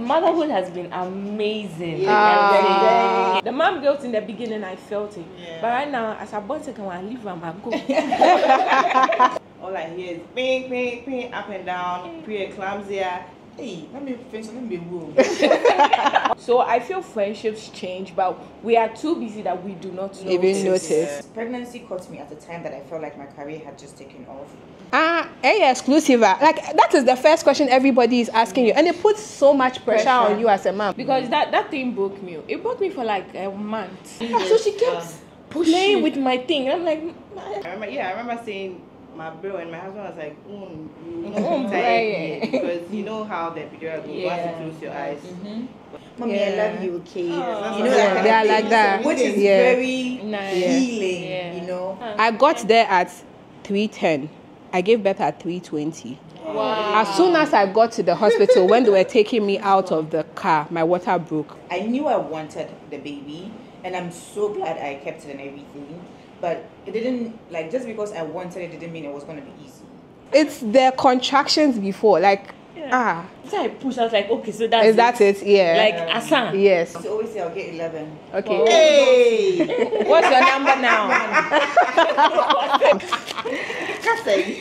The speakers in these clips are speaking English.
motherhood has been amazing. The mom guilt in the beginning, I felt it. Yeah. But right now, as I born second one, I leave and I go. All I hear is ping, ping, ping, up and down, pre-eclampsia. Hey, let me finish, let me move. So I feel friendships change, but we are too busy that we do not even notice. Pregnancy caught me at a time that I felt like my career had just taken off. Exclusive. Like that is the first question everybody is asking you, and it puts so much pressure on you as a mom. Because that thing broke me. It broke me for like a month. So she kept playing with my thing. I'm like, I remember saying. My bro and my husband was like, because you know how the epidural goes once you close your eyes. Mommy, I love you, okay? You know they are like that, which is very healing. You know. I got there at 3:10. I gave birth at 3:20. Wow. As soon as I got to the hospital, when they were taking me out of the car, my water broke. I knew I wanted the baby, and I'm so glad I kept it and everything. But it didn't, like, just because I wanted it didn't mean it was going to be easy. It's the contractions before, like, So I pushed, I was like, okay, so that's is that it? Yeah. Like, Asan. Yes. So always say I'll get 11. Okay. Oh. Hey! What's your number now? Can't say.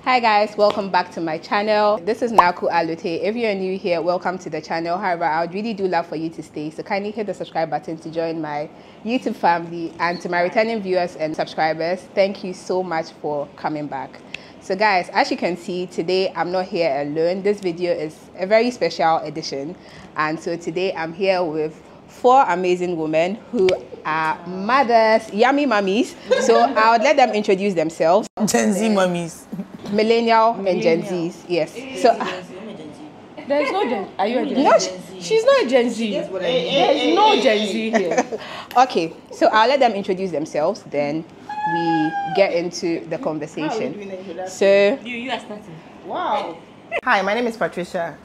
Hi guys, welcome back to my channel. This is Naku Alute. If you're new here, welcome to the channel. However, I would really do love for you to stay, so kindly hit the subscribe button to join my YouTube family. And to my returning viewers and subscribers, thank you so much for coming back. So guys, as you can see, today I'm not here alone. This video is a very special edition, and so today I'm here with 4 amazing women who are mothers, yummy mummies. So I'll let them introduce themselves. Gen Z mummies. Millennial and Gen Zs, yes. So There's no Gen Z. Are you a Gen Z? no, she's not a Gen Z. There's no Gen Z here. Okay, so I'll let them introduce themselves, then we get into the conversation. So You are starting. Wow. Hi, my name is Patricia.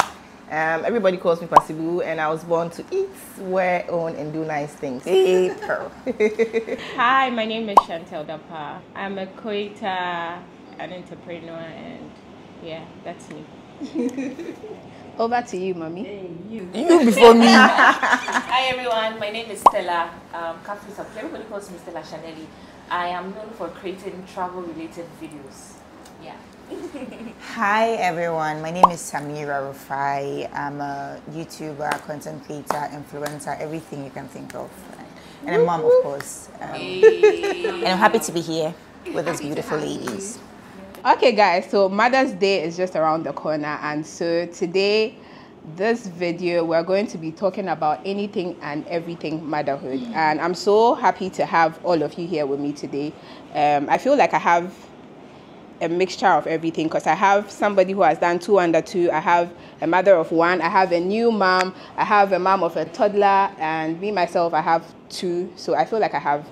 Everybody calls me Pasibu, and I was born to eat, wear, own, and do nice things. Hey, Pearl. Hi, my name is Chantel Dapa. I'm a creator, an entrepreneur, and yeah, that's me. over to you, mommy. Hey, You before me. Hi everyone, my name is Stella. Everybody calls me Stella Chanelli. I am known for creating travel-related videos. Yeah. Hi everyone, my name is Samira Rufai. I'm a YouTuber, content creator, influencer, everything you can think of. And a mom, of course. And I'm happy to be here with these beautiful ladies. Okay guys, so Mother's Day is just around the corner, and so today, this video, we're going to be talking about anything and everything motherhood. And I'm so happy to have all of you here with me today. I feel like I have a mixture of everything, because I have somebody who has done 2 under 2, I have a mother of 1, I have a new mom, I have a mom of a toddler, and me myself, I have 2. So I feel like I have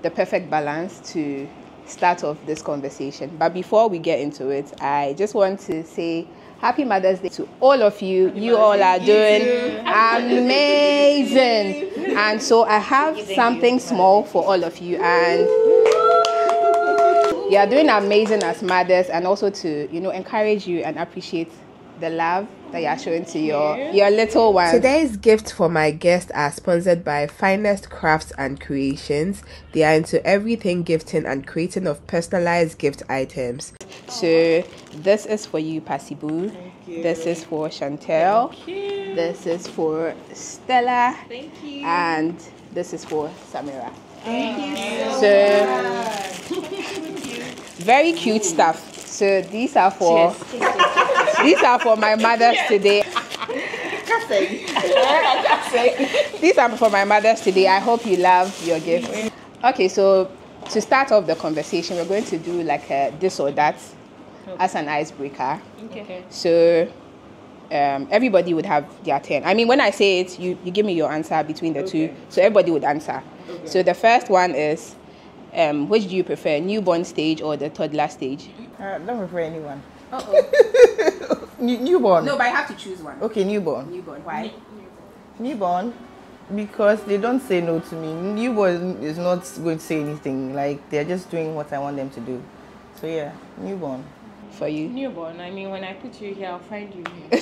the perfect balance to start off this conversation. But before we get into it, I just want to say Happy Mother's Day to all of you. You all are doing amazing. And so I have something small for all of you, and you are doing amazing as mothers, and also to, you know, encourage you and appreciate the love that you are showing to your little ones. Today's gift for my guests are sponsored by Finest Crafts and Creations. They are into everything gifting and creating of personalized gift items. So this is for you, Pasibu. This is for Chantel. This is for Stella. Thank you. And this is for Samira. Thank you so much. Very cute stuff. So these are for my mothers today. These are for my mothers today. I hope you love your gift. Okay, so to start off the conversation, we're going to do like a this or that as an icebreaker. Okay. So everybody would have their turn. I mean, when I say it, you give me your answer between the two. So everybody would answer. Okay. So the first one is, which do you prefer, newborn stage or the toddler stage? Don't prefer anyone. Newborn. No, but I have to choose one. Okay, newborn. Newborn. Why? Newborn, because they don't say no to me. Newborn is not going to say anything. Like, they're just doing what I want them to do. So yeah, newborn. For you? Newborn. I mean, when I put you here, I'll find you here.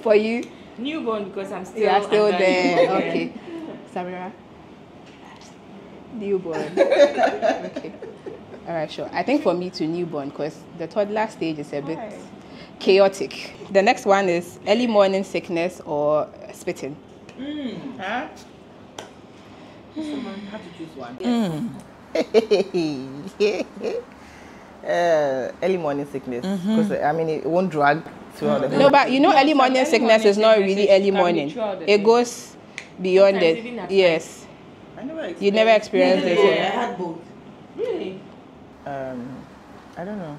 For you? Newborn, because I'm still. You are still under there. newborn. Okay. Samira? Newborn. Okay. All right, sure. I think for me to newborn, because the toddler stage is a bit chaotic. The next one is early morning sickness or spitting. Huh? Someone have to choose one. Early morning sickness. Because I mean, it won't drag throughout the day. No, but you know, early morning sickness is not really early morning. It goes beyond it. Yes. You never experienced it. I had both. Really? I don't know.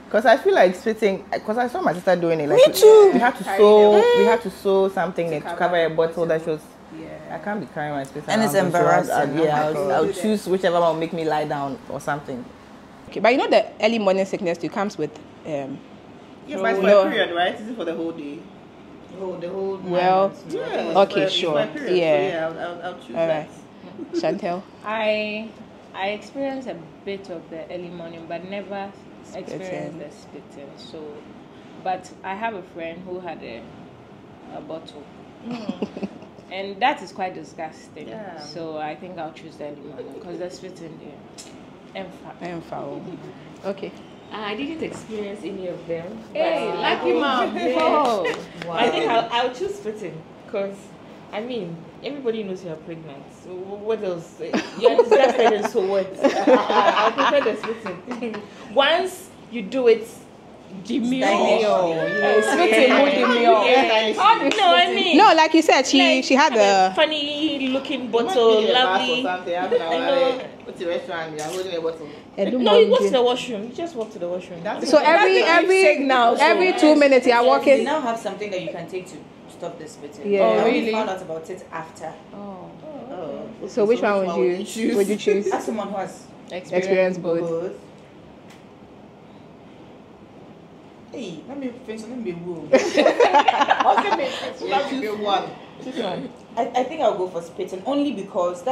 Because I feel like spitting. Because I saw my sister doing it. Like Me too. We had to sew. We had to sew something to cover a bottle that was. Yeah. I can't be carrying my spit. And it's around, so embarrassing. I'll choose whichever one will make me lie down or something. Okay, but you know the early morning sickness too comes with Yeah, but it's for no. a period, right? Is it for the whole day? The whole Well, Yeah. okay, sure. It's my period, Yeah. So yeah, I'll choose All that. right. Chantel? I experienced a bit of the early morning, but never experienced the spitting. So, but I have a friend who had a bottle, and that is quite disgusting. Yeah. So I think I'll choose the early morning because the spitting there. I am foul. Okay. I didn't experience any of them. Hey, but lucky mom. Oh. I think I'll choose spitting because, I mean, everybody knows you're pregnant. So what else? You're disgusted and so what? I'll prefer the spitting. Once you do it, demure. No, like you said, she had a funny looking bottle, lovely. What's the restaurant? You're holding a bottle. No, you go to the washroom. You just walk to the washroom. So every 2 minutes you are They walking. now have something that you can take to stop the spitting. Yeah. I Oh, only really? found out about it after. So which one would you choose? As someone who has Experience both. both. Hey, let me finish. Let me move. Choose one. I think I'll go for spitting only because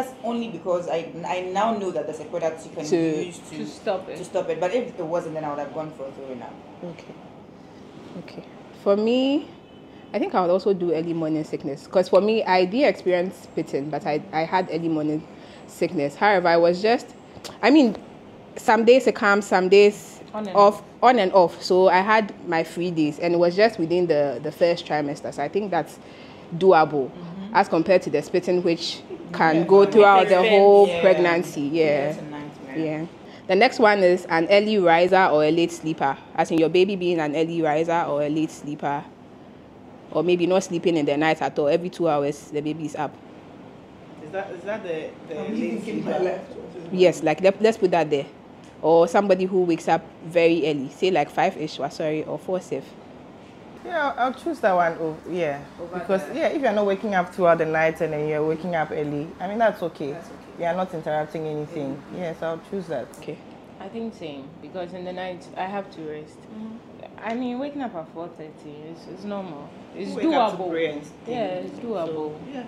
I now know that there's a product you can use To stop it. to stop it. But if it wasn't, then I would have gone for throwing up. Okay. For me, I think I would also do early morning sickness because for me, I did experience spitting, but I had early morning sickness. However, I was just, some days it comes, some days on and off. So I had my free days, and it was just within the first trimester. So I think that's doable as compared to the spitting, which can go throughout the whole pregnancy. It's a nightmare. Yeah. The next one is an early riser or a late sleeper. As in your baby being an early riser or a late sleeper. Or maybe not sleeping in the night at all. Every 2 hours, the baby is up. Is that the late sleeper? Yes, like let's put that there. Or somebody who wakes up very early. Say like 5-ish, or 4 safe. Yeah, I'll choose that one. Because if you're not waking up throughout the night and then you're waking up early, that's okay. You're not interrupting anything. Yes, I'll choose that. Okay. I think same because in the night I have to rest. Waking up at 4:30 is normal. It's doable. It's doable. Yeah.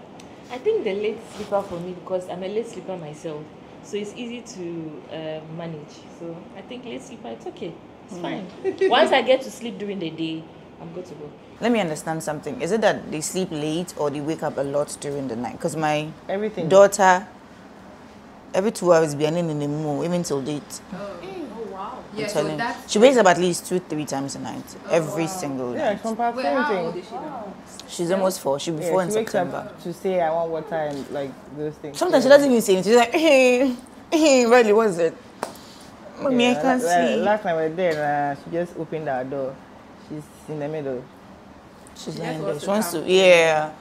I think the late sleeper for me because I'm a late sleeper myself, so it's easy to manage. So I think late sleeper, it's okay. It's fine. Once I get to sleep during the day, I'm good to go. Let me understand something. Is it that they sleep late or they wake up a lot during the night? Because my daughter, every 2 hours, be in the mood, even till date. Yeah, so that's she wakes up at least 2-3 times a night, every single night. Yeah, it's from how old is she now? She's almost 4. She'll be 4 in she wakes September. up to say I want water and like those things. Sometimes she doesn't even say anything. She's like, hey, really, what's it? Mommy, I can't sleep. Last time we were there, she just opened our door. She's in the middle. She's lying there. She wants to, yeah.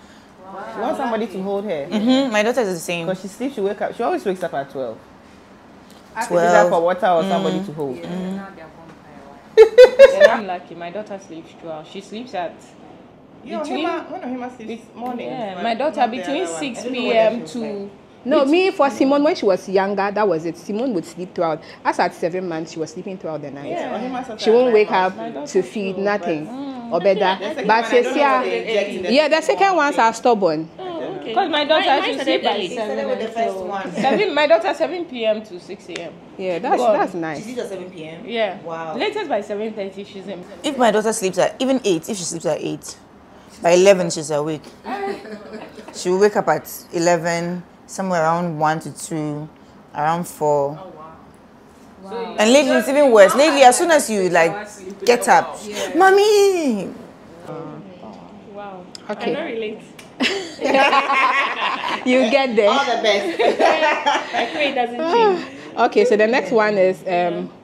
She wants somebody to hold her. My daughter is the same. Because she sleeps, she always wakes up at 12. 12. Either for water or somebody to hold. I'm lucky. My daughter sleeps 12. She sleeps at One of him sleeps morning. my daughter between 6 p.m. to No, me for Simone when she was younger, that was it. Simone would sleep throughout. As at 7 months, she was sleeping throughout the night. Yeah. She won't wake up to feed nothing or better. But yeah, the second ones are stubborn. Because my daughter Mine should sleep by She started with the first one. 7. My daughter 7 p.m. to 6 a.m. Yeah, that's She nice. sleeps at 7 p.m. Yeah. Wow. Latest by 7:30, she's in. If my daughter sleeps at even 8, if she sleeps at 8, by 11 she's awake. She will wake up at 11, somewhere around 1 to 2, around 4. Wow. And lately it's even worse. Lately, as soon as you like get up, mommy. Wow. Okay. I don't relate. You get there. All the best. I pray it doesn't change. Okay, so the next one is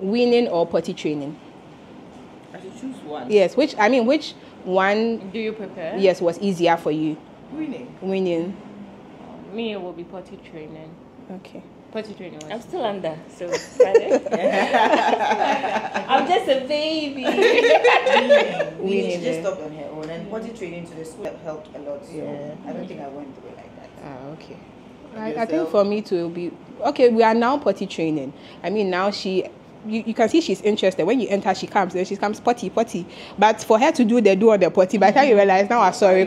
weaning or potty training. I should choose one. Yes, which one? Do you prepare? Yes, was easier for you? Winning. Weaning. Me, it will be potty training. Okay. Potty training. I'm still under, so I'm just a baby. We just stopped on her own, and potty training to the school helped a lot. So I don't think I went through it like that. Okay. I think for me to be okay. We are now potty training. I mean, now you can see she's interested. When you enter, she comes potty. But for her to do on the potty, by the time you realize now, sorry,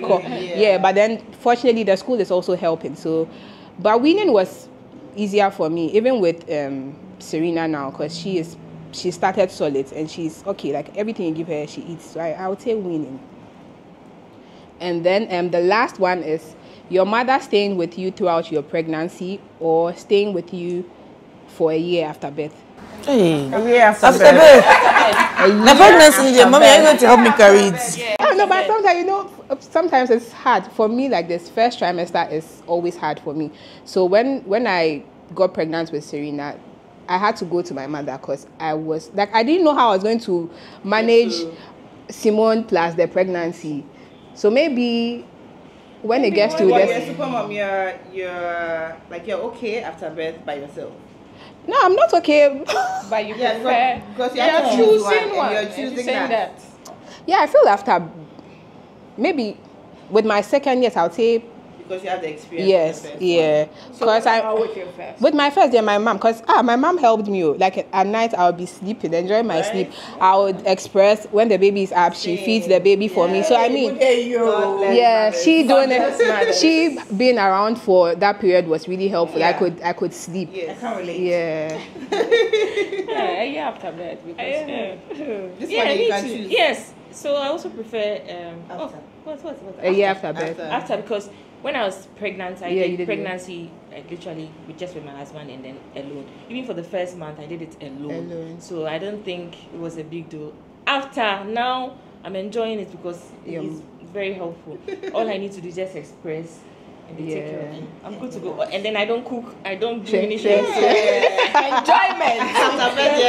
yeah. But then fortunately, the school is also helping. So, but weaning was easier for me, even with Serena now, because she started solids and she's okay. Like everything you give her, she eats. So I would say weaning. And then the last one is your mother staying with you throughout your pregnancy or staying with you for a year after birth. Hey. A year after birth. The pregnancy, mommy, are you going to help me carry it? Oh, no, but sometimes it's hard for me. Like this first trimester is always hard for me. So when I got pregnant with Serena, I had to go to my mother because I didn't know how I was going to manage Simone plus the pregnancy. So maybe when it gets to you're this, super mom, you're okay after birth by yourself. no, I'm not okay. But you prefer. Because You're choosing one. You're choosing that. Yeah, I feel after maybe with my second, yes, I would say. Because you have the experience. Yes, yeah. Because with my first, my mom, because my mom helped me. Like at night, I would be sleeping, enjoying my sleep. I would express when the baby is up, she feeds the baby for me. So I mean, she doing it. She being around for that period was really helpful. Yeah. I could sleep. Yes. I can't relate. Yeah. Yeah, a year after birth. Because This Yeah, one you me can too. choose. Yes. So I also prefer what? A year after birth. After, because when I was pregnant, I Yeah, you did did pregnancy literally with my husband and then alone. Even for the first month, I did it alone. So I don't think it was a big deal. After, now I'm enjoying it because it's very helpful. All I need to do is just express and they take care of me. I'm good to go. And then I don't cook, I don't do anything. So enjoyment. After birth,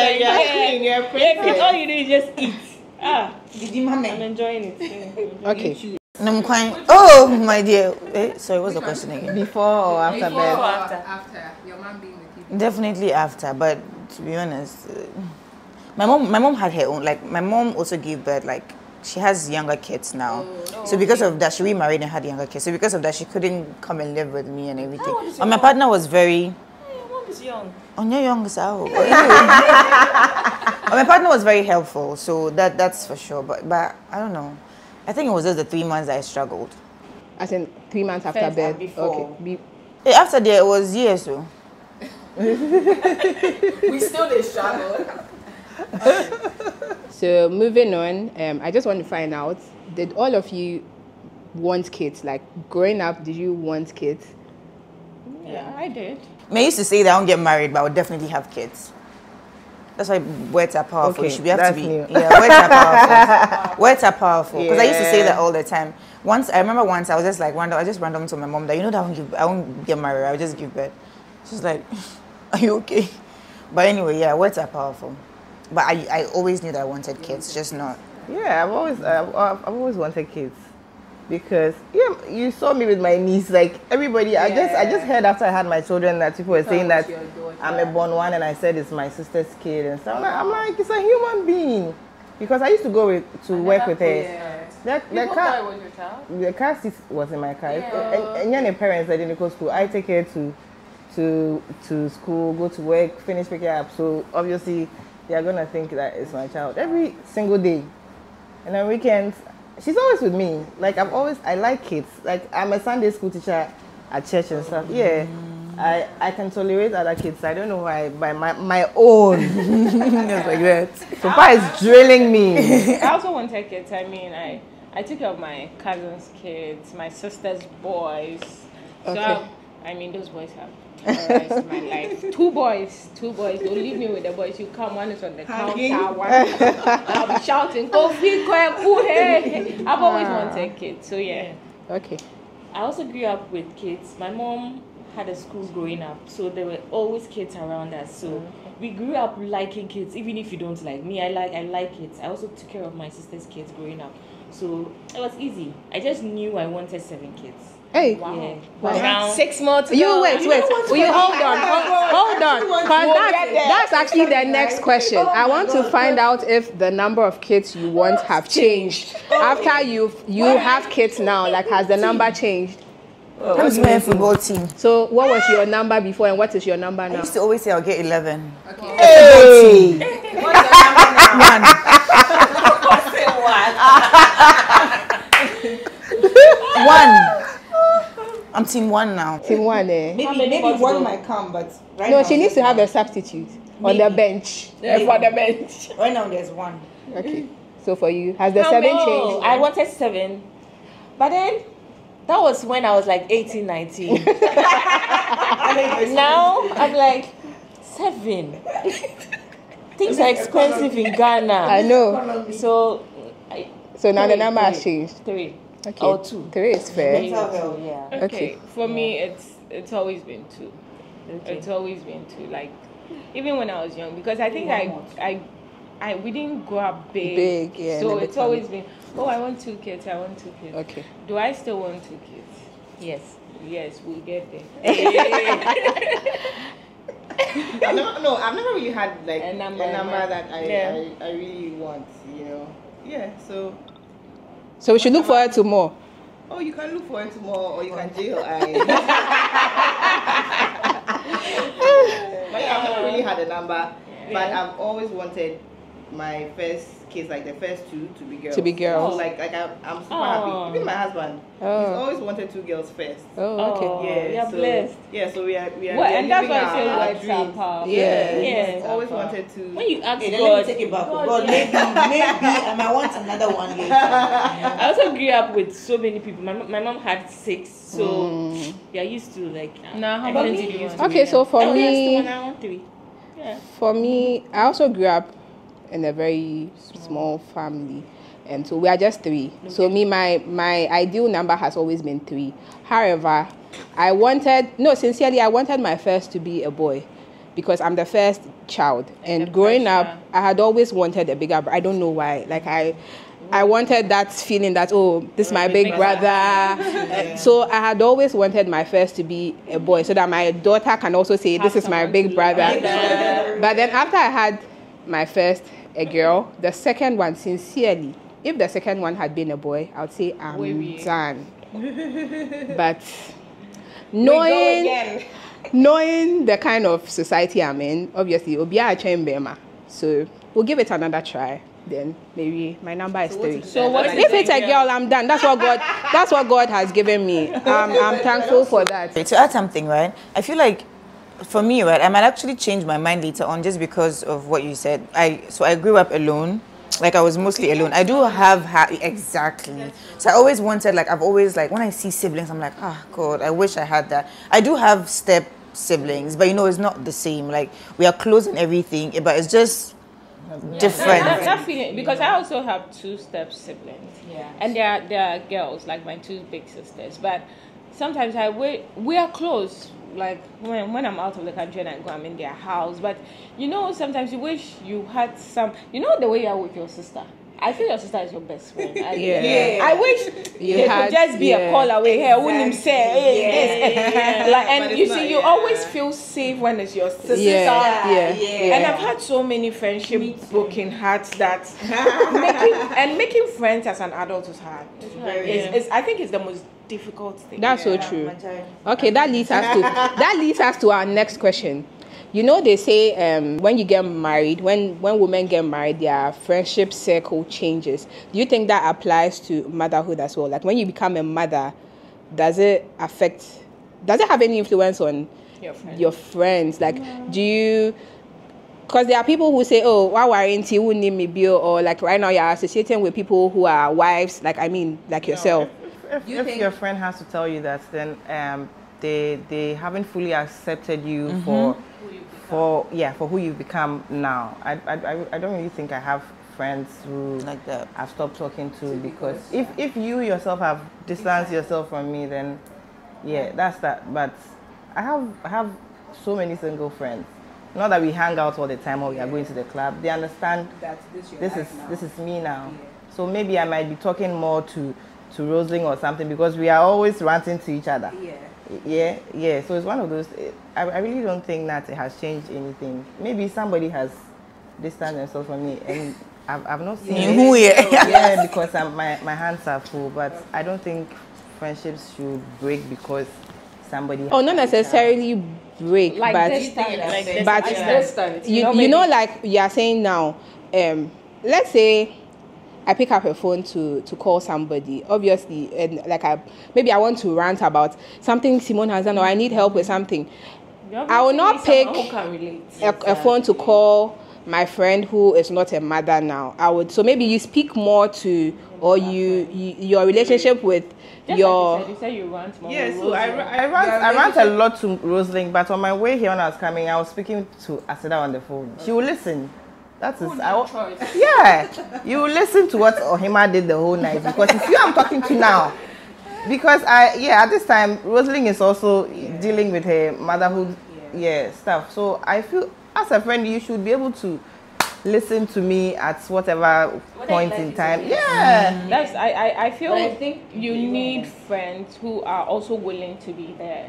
you're Yeah, all you do is just eat. I'm I'm enjoying it. Okay. Oh, my dear. Sorry, what's the question again? Before or after birth? After your mom being with you. Definitely after, but to be honest, my mom had her own. Like my mom also gave birth. Like she has younger kids now, so because of that, she remarried and had younger kids. So because of that, she couldn't come and live with me and everything. And my partner was very. Your mom is young. On your young so. My partner was very helpful, so that's for sure. But I don't know. I think it was just the 3 months I struggled. As in 3 months after birth. before. Okay. After that, it was years so. We still did struggle. So moving on, I just want to find out, did all of you want kids? Like growing up, did you want kids? yeah, I did. I used to say that I won't get married, but I would definitely have kids. That's why words are powerful. Okay, We have that's to be. new. Yeah, words are powerful. Words are powerful. Because I used to say that all the time. I remember once I was just like random. I just random to my mom that that I won't get married. I'll just give birth. She's like, "Are you okay?" But anyway, yeah, words are powerful. But I always knew that I wanted kids, just not. Yeah, I've always wanted kids. Because you saw me with my niece, like everybody. I just heard after I had my children that people were saying that I'm a born one, and I said it's my sister's kid and stuff. I'm like, it's a human being. Because I used to go to work with her. The car seat was in my car. And the parents that didn't go to school, I take her to to school, go to work, finish picking up. So obviously they are gonna think that it's my child every single day. And on weekends, she's always with me. Like I like kids. Like I'm a Sunday school teacher at church and stuff. Yeah. I can tolerate other kids. I don't know why. By my own. It's like that. So far it's drilling me. I also wanted kids. I mean, I took care of my cousin's kids, my sister's boys. Okay. So I mean, those boys have terrorized my life. Two boys. Don't leave me with the boys. You come, one is on the counter, one I'll be shouting, go feed, go hey. I've always wanted kids. So yeah. Okay. I also grew up with kids. My mom had a school growing up, so there were always kids around us. So we grew up liking kids, even if you don't like me. I like kids. I also took care of my sister's kids growing up, so it was easy. I just knew I wanted 7 kids. Hey, wow. Yeah. Wow. 6 more to you go. wait. Will you hold on? Because that's actually the next question. I want to find out if the number of kids you want have changed after you have kids now. Like, has the number changed? I was my football team. So what was your number before and what is your number now? I used to always say I'll get 11. Okay. Hey! What's your number now? One. I'm team 1 now. Team 1, eh? Maybe one might come, but right No, now she needs to have one. a substitute on the bench. Maybe. For the bench. Right now there's 1. Okay. So for you, has the 7 changed? I wanted 7, but then that was when I was like 18, 19. Now I'm like 7. Things are expensive in Ghana. I know. So now the number has changed. 3. Okay. Or 2. 3 is fair. Yeah. Okay. For me, it's always been 2. Okay. It's always been 2. Like, even when I was young, because I think we didn't grow up big. Yeah. So it's always been, I want 2 kids. I want 2 kids. Okay. Do I still want 2 kids? Yes. Yes, we'll get there. I've never really had like A number that Yeah. I really want, you know. Yeah, so So we should look forward to more. oh, you can look forward to more, or you can jail eyes. But yeah, I've never really had a number, but I've always wanted my first kids, like the first 2, to be girls. To be girls. So like I'm super happy. Even my husband, he's always wanted 2 girls first. Oh, okay. Yeah, you're blessed. Yeah, so we are And that's why I say our words are dreams. powerful. Yeah. Always wanted to. When you ask Hey, then God, let me take it back. God, maybe I might want another one later. I also grew up with so many people. My mom had 6, so we are used to like. Now, how I about wanted you? used to Okay, so for I me, want 3. Yeah. For me, I also grew up in a very small family, and so we are just 3. Okay. So my ideal number has always been 3. However, I wanted my first to be a boy because I'm the first child, and growing up, I had always wanted a bigger brother. I don't know why. Like I wanted that feeling that, this is my big brother. So I had always wanted my first to be a boy so that my daughter can also say, this is my big brother. But then after I had my first, a girl, the second one, sincerely, if the second one had been a boy, I would say I'm done. But knowing the kind of society I'm in, obviously, it'll be a chamber. So we'll give it another try. Then maybe my number is 3. So if it's a girl, I'm done. That's what God has given me. I'm thankful for that. To add something, right? I feel like for me, right, I might actually change my mind later on just because of what you said. I grew up alone. Like, I was mostly alone. I do have exactly. So I always wanted, like, I've always, like, when I see siblings, I'm like, God, I wish I had that. I do have step siblings, but it's not the same. Like, we are close and everything, but it's just different. That feeling, because I also have 2 step siblings. Yeah. And they are girls, like my 2 big sisters. But sometimes we are close. Like when I'm out of the country and I go, I'm in their house. But sometimes you wish you had some. The way you are with your sister. I feel your sister is your best friend. I wish It could just be a call away. Hey, I wouldn't say, hey, like, and you see, you always feel safe when it's your sister. And I've had so many friendship broken hearts that making friends as an adult is hard. I think it's the most difficult thing. That's so true. Okay, that leads us to our next question. You know, they say when you get married, when women get married, their friendship circle changes. Do you think that applies to motherhood as well? Like when you become a mother, does it have any influence on your friends? Like, do you... Because there are people who say, oh, why weren't you wouldn't me bill? Or like right now you're associating with people who are wives, like yourself. If your friend has to tell you that, then they haven't fully accepted you for who you've become now. I don't really think I have friends who like that I've stopped talking to, because if you yourself have distanced yourself from me, then that's that. But I have so many single friends. Not that we hang out all the time or we are going to the club. They understand that this is me now. So maybe I might be talking more to Rosling or something, because we are always ranting to each other. So it's one of those. I really don't think that it has changed anything. Maybe somebody has distanced themselves from me, and I've not seen it. Because my hands are full. But I don't think friendships should break because somebody. Not necessarily break, like but distance. You know, like you are saying now. Let's say I pick up a phone to call somebody, obviously, and like maybe I want to rant about something Simone has done, or I need help with something. I will not pick a phone to call my friend who is not a mother now. So maybe you speak more to, or your relationship with your... Like you said you rant more. Yeah, so I rant a lot to Rosling, but on my way here when I was coming, I was speaking to Asida on the phone. She will listen. That is, you listen to what Ohima did the whole night, because it's you I'm talking to now. Because at this time, Rosling is also dealing with her motherhood stuff. So I feel as a friend, you should be able to listen to me at whatever point in time. That's I feel. I think you need friends who are also willing to be there.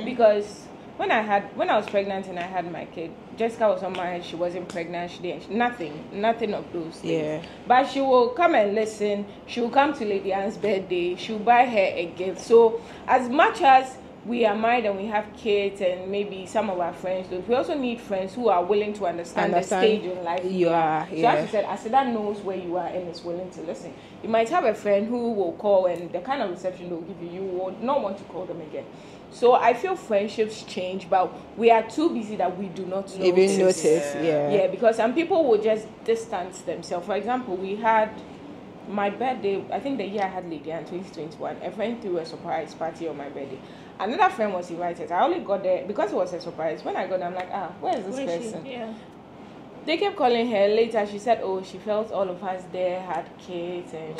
Because when I was pregnant and I had my kid, Jessica was on my head. She wasn't pregnant. She didn't. Nothing of those things. But she will come and listen. She will come to Lady Anne's birthday. She will buy her a gift. So as much as we are married and we have kids and maybe some of our friends do, we also need friends who are willing to understand the stage in life you are. So as you said, Asida knows where you are and is willing to listen. You might have a friend who will call, and the kind of reception they'll give you would not want to call them again. So I feel friendships change, but we are too busy that we do not notice. Because some people will just distance themselves. For example, we had my birthday, I think the year I had Lady Anne 2021, a friend threw a surprise party on my birthday. Another friend was invited. I only got there because it was a surprise. When I got there, I'm like, where is this person? They kept calling her. Later she said, she felt all of us there had kids, and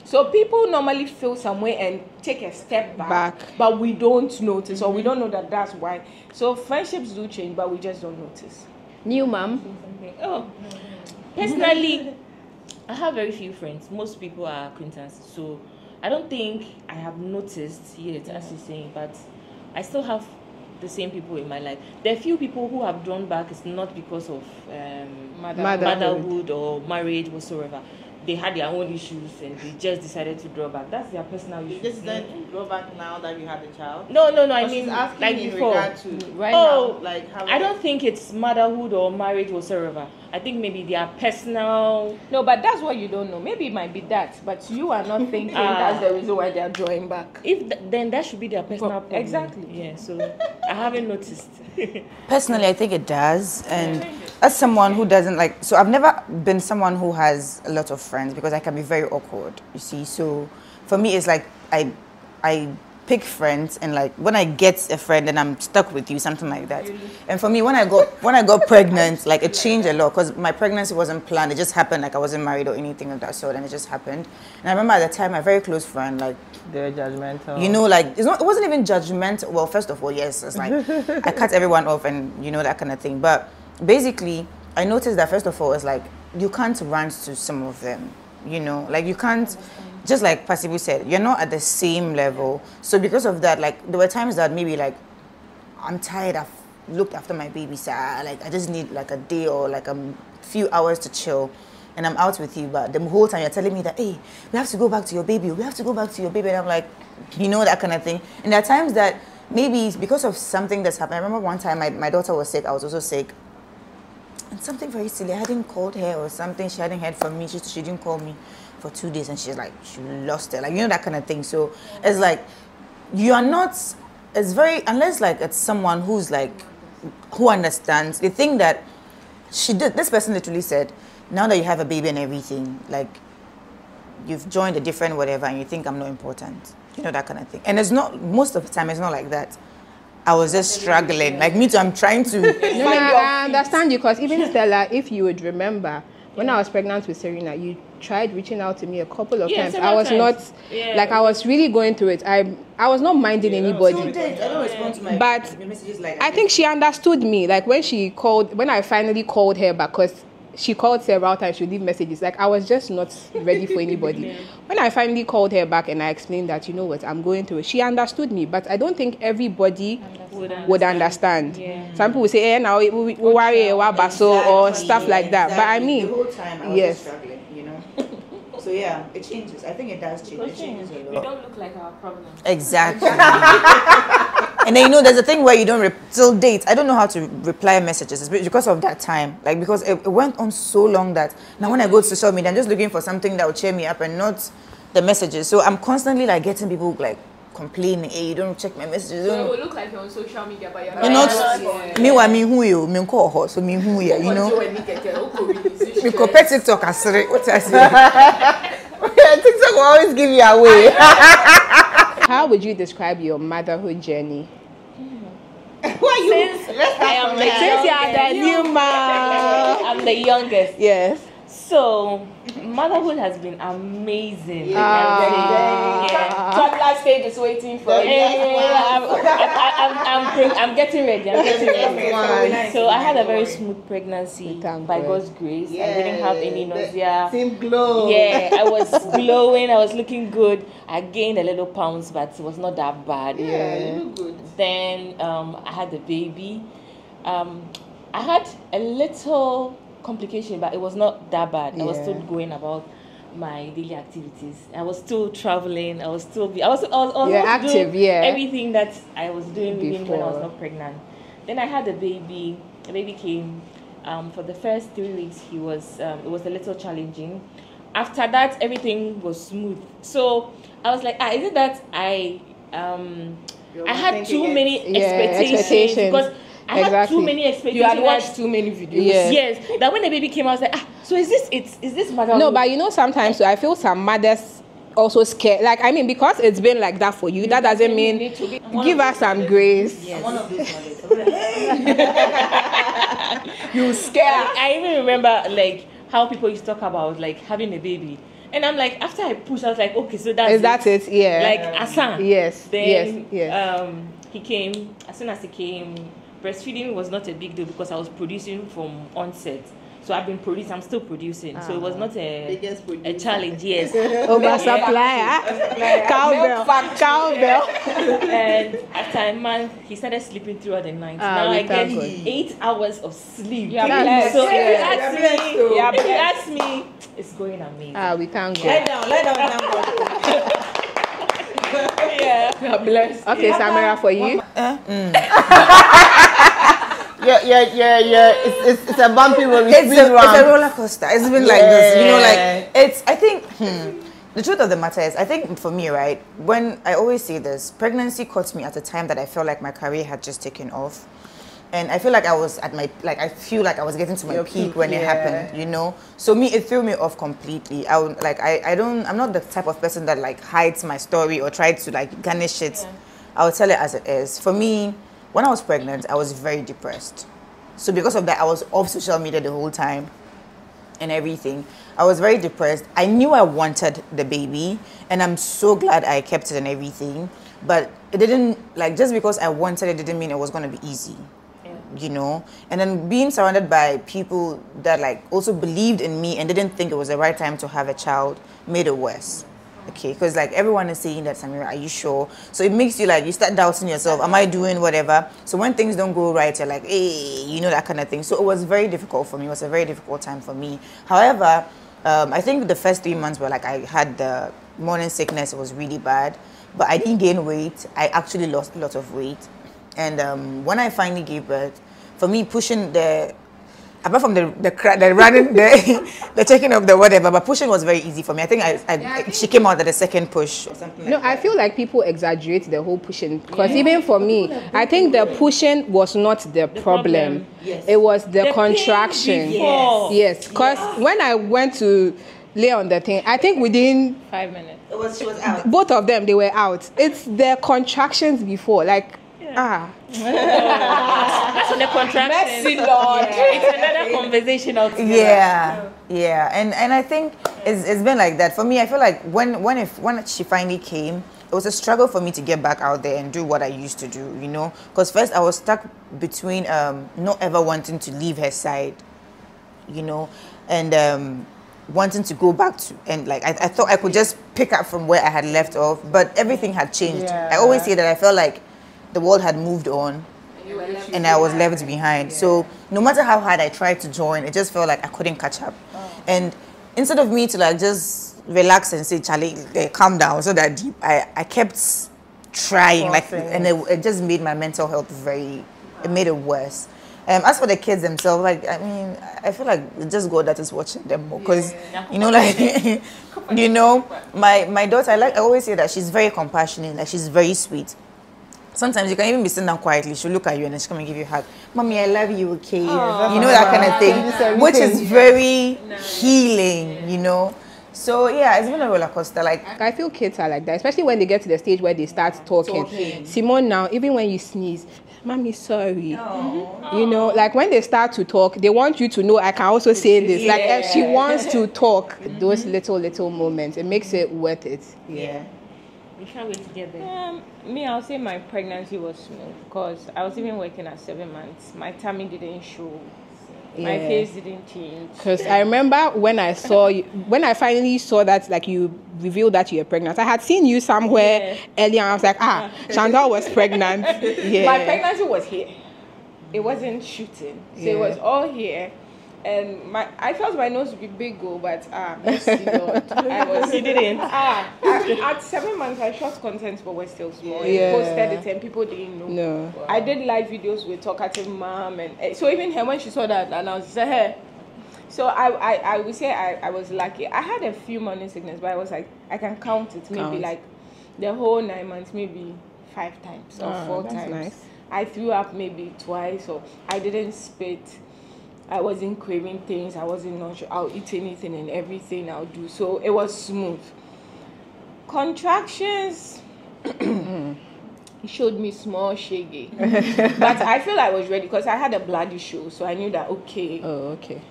so people normally feel some way and take a step back. But we don't notice, or we don't know that that's why. So friendships do change, but we just don't notice. New mom. Personally, I have very few friends. Most people are acquaintances, so I don't think I have noticed yet, as you're saying, but I still have the same people in my life. There are few people who have drawn back. It's not because of motherhood or marriage whatsoever. They had their own issues and they just decided to draw back. That's their personal issue. You just decided to draw back now that you had a child? No. I mean, like before. Now, I don't think it's motherhood or marriage whatsoever. I think maybe their personal... No, but that's what you don't know. Maybe it might be that, but you are not thinking that's the reason why they are drawing back. Then that should be their personal problem. Exactly. Yeah, so I haven't noticed. Personally, I think it does. And as someone who doesn't like... So I've never been someone who has a lot of friends, because I can be very awkward, you see. So for me, it's like I pick friends, and like when I get a friend, then I'm stuck with you, something like that. And for me, when I got pregnant, like it changed a lot, because my pregnancy wasn't planned. It just happened. Like I wasn't married or anything of that sort, and it just happened. And I remember at the time, my very close friend, like, they're judgmental. You know, like it wasn't even judgmental. Well, first of all, yes, it's like I cut everyone off, and you know, that kind of thing. But basically, I noticed that first of all, it's like you can't rant to some of them. You know, like you can't just like Pasibu said, you're not at the same level. So because of that, like there were times that maybe like I'm tired, I've looked after my baby, so like I just need like a day or like a few hours to chill, and I'm out with you, but the whole time you're telling me that, hey, we have to go back to your baby, we have to go back to your baby, and I'm like, you know, that kind of thing. And there are times that maybe it's because of something that's happened. I remember one time my daughter was sick, I was also sick, and something very silly, I hadn't called her or something, she hadn't heard from me, she didn't call me for 2 days, and she's like, she lost it, like, you know, that kind of thing. So it's like, you are not, it's very, unless like it's someone who's like, who understands, they think that this person literally said, now that you have a baby and everything, like, you've joined a different whatever, and you think I'm not important, you know, that kind of thing. And it's not, most of the time it's not like that. I was just struggling, like me too, I'm trying to no, I understand you, because even Stella, if you would remember, when I was pregnant with Serena, you tried reaching out to me a couple of times. I was not, like, I was really going through it. I was not minding anybody. I don't respond to my messages like I think she understood me. Like, when I finally called her back, because she called several times, she would leave messages. Like, I was just not ready for anybody. When I finally called her back and I explained that, you know what, I'm going through it, she understood me. But I don't think everybody would understand. Some people would say, now we worry or stuff like that. But I mean, the whole time I was just struggling, you know. So yeah, it changes. I think it does change. It changes a lot. We don't look like our problem. Exactly. And then, you know, there's a thing where you don't till date. I don't know how to reply messages. It's because of that time. Like, because it went on so long that now when I go to social media, I'm just looking for something that will cheer me up and not the messages. So I'm constantly like getting people like complaining, hey, you don't check my messages. So it will look like you're on social media, but you're not. Me, I mean, who you? Me, call her. So me, who you? You know. Me, compare TikTok. I say, what I say. TikTok will always give you away. How would you describe your motherhood journey? Since you're the new mom, I'm the youngest. Yes. So motherhood has been amazing. Toddler stage is waiting for you. I'm getting ready. So I had a very smooth pregnancy by God's grace. I didn't have any nausea. Same glow. Yeah, I was glowing. I was looking good. I gained a little pounds, but it was not that bad. Yeah, you look good. Then I had the baby. I had a little complication, but it was not that bad. I was still going about my daily activities. I was still traveling. I was active, everything that I was doing even when I was not pregnant. Then I had a baby. The baby came. For the first 3 weeks, it was a little challenging. After that, everything was smooth. So I was like, is it that I had too many expectations because I had too many expectations. You had watched too many videos. Yes. That when the baby came, I was like, so is this motherhood? No, but you know, sometimes so I feel some mothers also scared. Like, I mean, because it's been like that for you, that doesn't mean give us some grace. Yes. I'm one of these mothers. You scared. I even remember like how people used to talk about like having a baby. And I'm like, after I pushed, I was like, okay, so that's it. Yeah. Like Asan. Yes. Then yes. He came. As soon as he came, breastfeeding was not a big deal because I was producing from onset. So I've been producing. I'm still producing. So it was not a challenge. Yes. Oversupply. Cowbell. And after a month, he started sleeping throughout the night. Now I get 8 hours of sleep. Yeah, blessed. So if you ask me, it's going amazing. We thank God. Lie down. Yeah. You're blessed. Okay, Samira, for you. Yeah. It's a bumpy road. It's a roller coaster. It's been like this, you know. Like I think the truth of the matter is, I think for me, right, when I always say this, pregnancy caught me at a time that I felt like my career had just taken off, and I feel like I was at my I feel like I was getting to my peak when it happened, you know. So it threw me off completely. I'm not the type of person that like hides my story or tries to like garnish it. I'll tell it as it is. For me, when I was pregnant, I was very depressed. So because of that, I was off social media the whole time and everything. I was very depressed. I knew I wanted the baby, and I'm so glad I kept it and everything. But it didn't, like, just because I wanted it didn't mean it was going to be easy, you know? And then being surrounded by people that, like, also believed in me and didn't think it was the right time to have a child made it worse. okay, because like everyone is saying that, Samira, are you sure? So it makes you like, you start doubting yourself, am I doing whatever? So when things don't go right, you're like, hey, you know, that kind of thing. So it was very difficult for me. It was a very difficult time for me. However, I think the first 3 months were like, I had the morning sickness. It was really bad, but I didn't gain weight. I actually lost a lot of weight. And when I finally gave birth, for me, pushing apart from the running, the checking of the whatever, but pushing was very easy for me. I think she came out at the second push or something. No, I feel like people exaggerate the whole pushing, because even for me, I think the pushing was not the problem. Yes. It was the contraction. Yes, because when I went to lay on the thing, I think within 5 minutes, She was out. both of them, they were out. It's the contractions before, like So the contraction. Mercy, Lord. It's another conversation altogether. Yeah, and I think it's been like that for me. I feel like when she finally came, it was a struggle for me to get back out there and do what I used to do, you know, because first I was stuck between not ever wanting to leave her side, you know, and wanting to go back to, and like I thought I could just pick up from where I had left off, but everything had changed. I always say that I felt like the world had moved on and I was left behind. So no matter how hard I tried to join, it just felt like I couldn't catch up. And instead of me to like just relax and say, Charlie, calm down, so that deep, I kept trying, like, and it just made my mental health it made it worse. As for the kids themselves, like, I mean, I feel like it's just God that is watching them more, because you know, like, you know, my daughter, I always say that she's very compassionate, like she's very sweet. Sometimes you can even be sitting down quietly, she'll look at you and then she'll come and give you a hug. Mommy, I love you, okay? Aww. You know, that kind of thing, which is very healing, you know? So yeah, it's been a roller coaster. Like, I feel kids are like that, especially when they get to the stage where they start talking. Simone now, even when you sneeze, Mommy, sorry. You know, like when they start to talk, they want you to know I can also say this. Like if she wants to talk, those little moments, it makes it worth it. Yeah. We shall wait together. Me, I'll say my pregnancy was smooth, because I was even working at 7 months. My tummy didn't show. My face didn't change. Because I remember when I saw you, when I finally saw that, like, you revealed that you were pregnant. I had seen you somewhere earlier, and I was like, Chantal was pregnant. My pregnancy was here. It wasn't shooting. So it was all here. And I felt my nose would be big, but mercy, Lord. You didn't. At 7 months, I shot content, but we're still small. I posted it and people didn't know. No. I did live videos with talkative mom, and so even her, when she saw that announced, she said, hey. So I would say I was lucky. I had a few morning sickness, but I was like, I can count it. Maybe like the whole 9 months, maybe 5 times or 4 times. Nice. I threw up maybe twice, or I didn't spit. I wasn't craving things. I wasn't not sure. I'll eat anything and everything I'll do. So it was smooth. Contractions, he showed me small shaggy. But I feel I was ready because I had a blood issue. So I knew that, okay.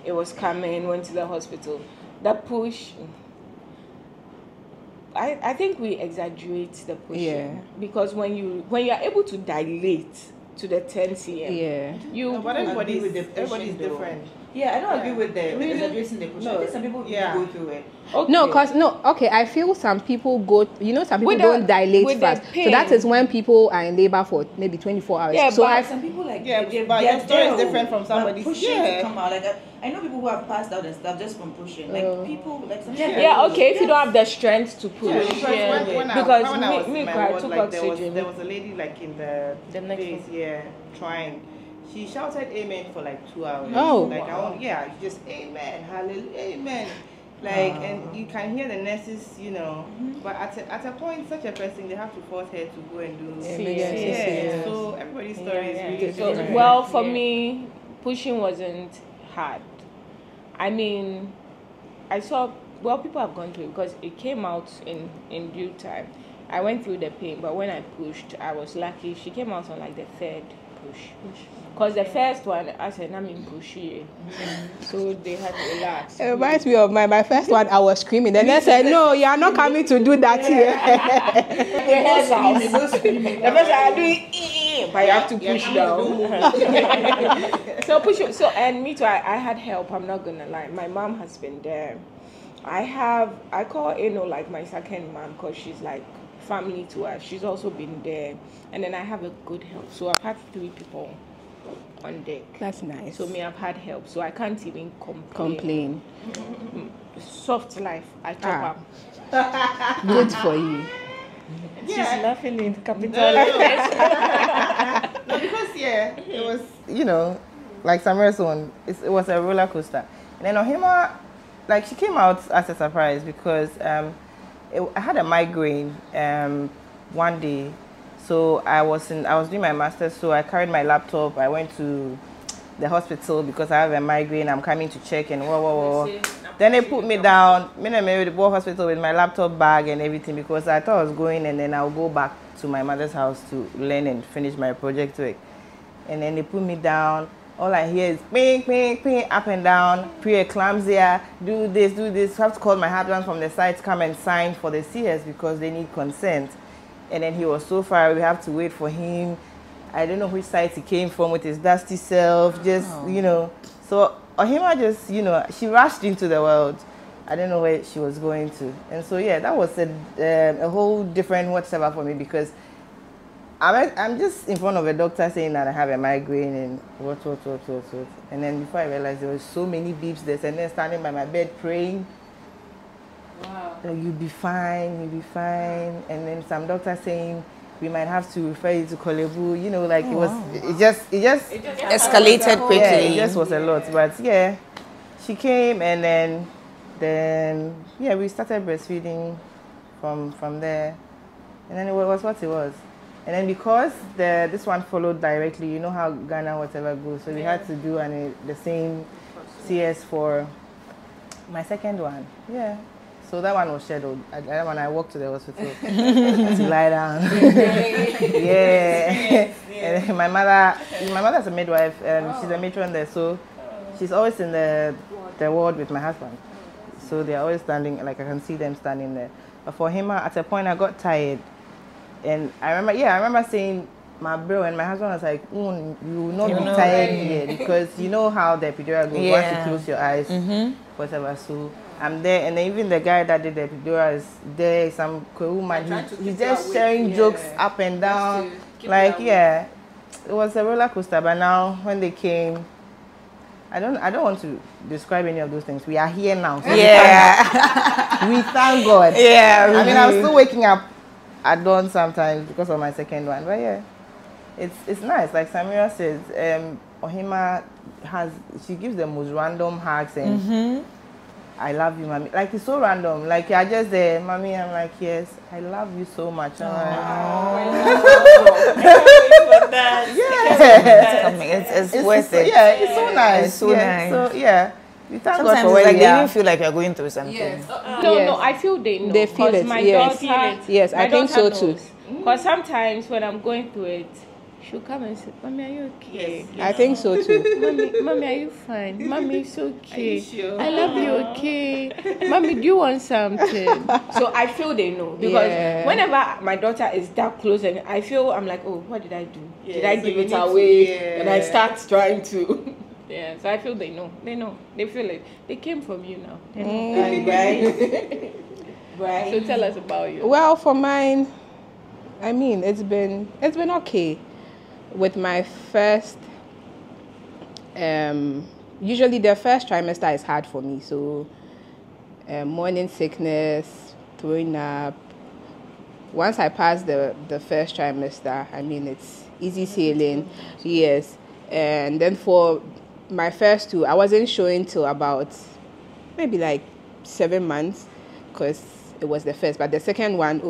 It was coming, went to the hospital. The push, I think we exaggerate the push. Because when you are able to dilate to the 10 cm. But everybody's different. Yeah, I don't agree with the exaggeration the push. I think some people go through it. Okay. I feel some people some people don't dilate fast. So that is when people are in labor for maybe 24 hours. Yeah, so but some people like but your story is different from somebody's. Pushing to come out, like I know people who have passed out and stuff just from pushing. Like people, like some people. If you don't have the strength to push. Because when I was in my ward, took like, oxygen. there was a lady like in the next place, trying. She shouted amen for like 2 hours. Just amen, hallelujah, amen. Like, and you can hear the nurses, but at a point, such a person, they have to force her to go and do. So everybody's story is really different. Well, for me, pushing wasn't hard. I mean, I saw, people have gone through it because it came out in due time. I went through the pain, but when I pushed, I was lucky. She came out on like the 3rd push. Because the first one, I said, I'm in pushy. So they had to relax. It reminds me of my first one. I was screaming. Then they said, no, you are not coming to do that here. The first I do it, but you have to push down. So push. So, and me too, I had help. I'm not going to lie. My mom has been there. I call Eno like my second mom because she's like family to us. She's also been there. And then I have a good help. So I've had 3 people on deck. That's nice. So I've had help. So I can't even complain. Soft life. I top up. Good for you. She's laughing in capital letters. No, because it was, like Samira's one, it was a roller coaster. And then Ohima, like, she came out as a surprise because I had a migraine one day. So I was doing my master's, so I carried my laptop. I went to the hospital because I have a migraine. I'm coming to check and Then they put me down. Me and the hospital with my laptop bag and everything because I thought I was going and then I'll go back to my mother's house to learn and finish my project work. And then they put me down. All I hear is ping, ping, ping, up and down, preeclampsia, do this. I have to call my husband from the site to come and sign for the CS because they need consent. And then he was so far, we have to wait for him. I don't know which site he came from with his dusty self, So Ohima just, she rushed into the world. I don't know where she was going to. And so, that was a whole different whatever for me because I'm just in front of a doctor saying that I have a migraine and what. And then before I realized there were so many beeps there, and then standing by my bed praying. Wow. You'll be fine. And then some doctor saying we might have to refer you to Kolebu. It just escalated quickly. Yeah, it just was a lot. But she came and then we started breastfeeding from there. And then it was what it was. And then because this one followed directly, you know how Ghana whatever goes, so we had to do the same CS for my second one. Yeah. So that one was scheduled. That one I walked to the hospital to lie down. And then my mother's a midwife. She's a matron there, so she's always in the ward with my husband. So they're always standing, like I can see them standing there. But for him, at a point I got tired. And I remember saying, my bro and my husband was like, you will not be tired here because you know how the epidural goes once you close your eyes, whatever. So I'm there, and then even the guy that did the epidural is there, some woman, he's just sharing jokes up and down. It was a roller coaster, but now when they came, I don't want to describe any of those things. We are here now. So we thank God. I mean, I'm still waking up at dawn sometimes because of my second one, but it's nice. Like Samira says, Ohima she gives the most random hugs and I love you, mommy. Like it's so random. Like you're just there, mommy. I'm like, yes, I love you so much. It's worth it. Yeah, it's so nice. It's so nice. So we thank Sometimes God for where like we they are. even feel like you're going through something. No, I feel they know. They feel it. My Yes. daughter, Yes, I think so too. Because sometimes when I'm going through it, she'll come and say, "Mommy, are you okay?" I think so too. Mommy, are you fine? Mommy, it's okay. Are you sure? I love you, okay? Mommy, do you want something? So I feel they know because whenever my daughter is that close and I'm like, oh, what did I do? Did I give it away? And I start trying to. So I feel they know. They know. They feel it. They came from you now. They know. Right. So tell us about you. Well, for mine, I mean, it's been okay. With my first, usually the first trimester is hard for me. So, morning sickness, throwing up. Once I pass the first trimester, I mean, it's easy sailing. Yes. And then for my first 2, I wasn't showing till about maybe like 7 months because it was the first. But the second one,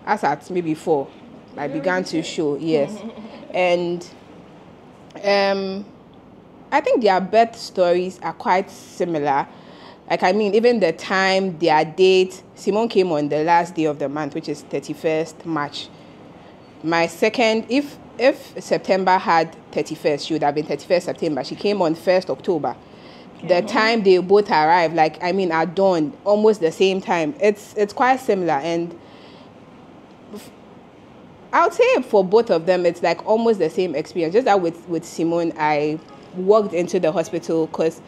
as at maybe 4, I began to show. Yes. And I think their birth stories are quite similar. Like, I mean, even the time, their date, Simone came on the last day of the month, which is 31st March. My second, if September had 31st, she would have been 31st September. She came on 1st October. The time they both arrived, like, I mean, at dawn, almost the same time. It's quite similar. And I would say for both of them, it's like almost the same experience. Just that with Simone, I walked into the hospital because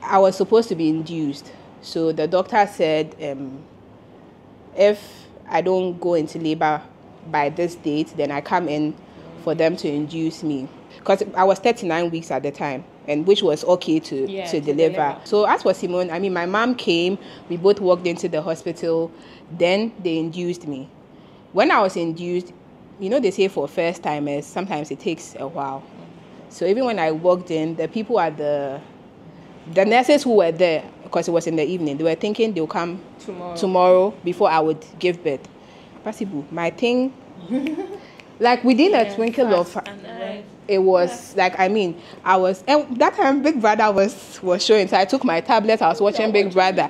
I was supposed to be induced. So the doctor said, if I don't go into labor by this date, then I come in for them to induce me. Because I was 39 weeks at the time, and which was okay to deliver. So as for Simone, I mean, my mom came, we both walked into the hospital, then they induced me. When I was induced, you know, they say for first timers, sometimes it takes a while. So even when I walked in, the people at the nurses who were there, because it was in the evening, they were thinking they'll come tomorrow before I would give birth. Possible. My thing, like within a twinkle of, it was like, I mean, I was, and that time Big Brother was showing, so I took my tablet, I was watching Big Brother.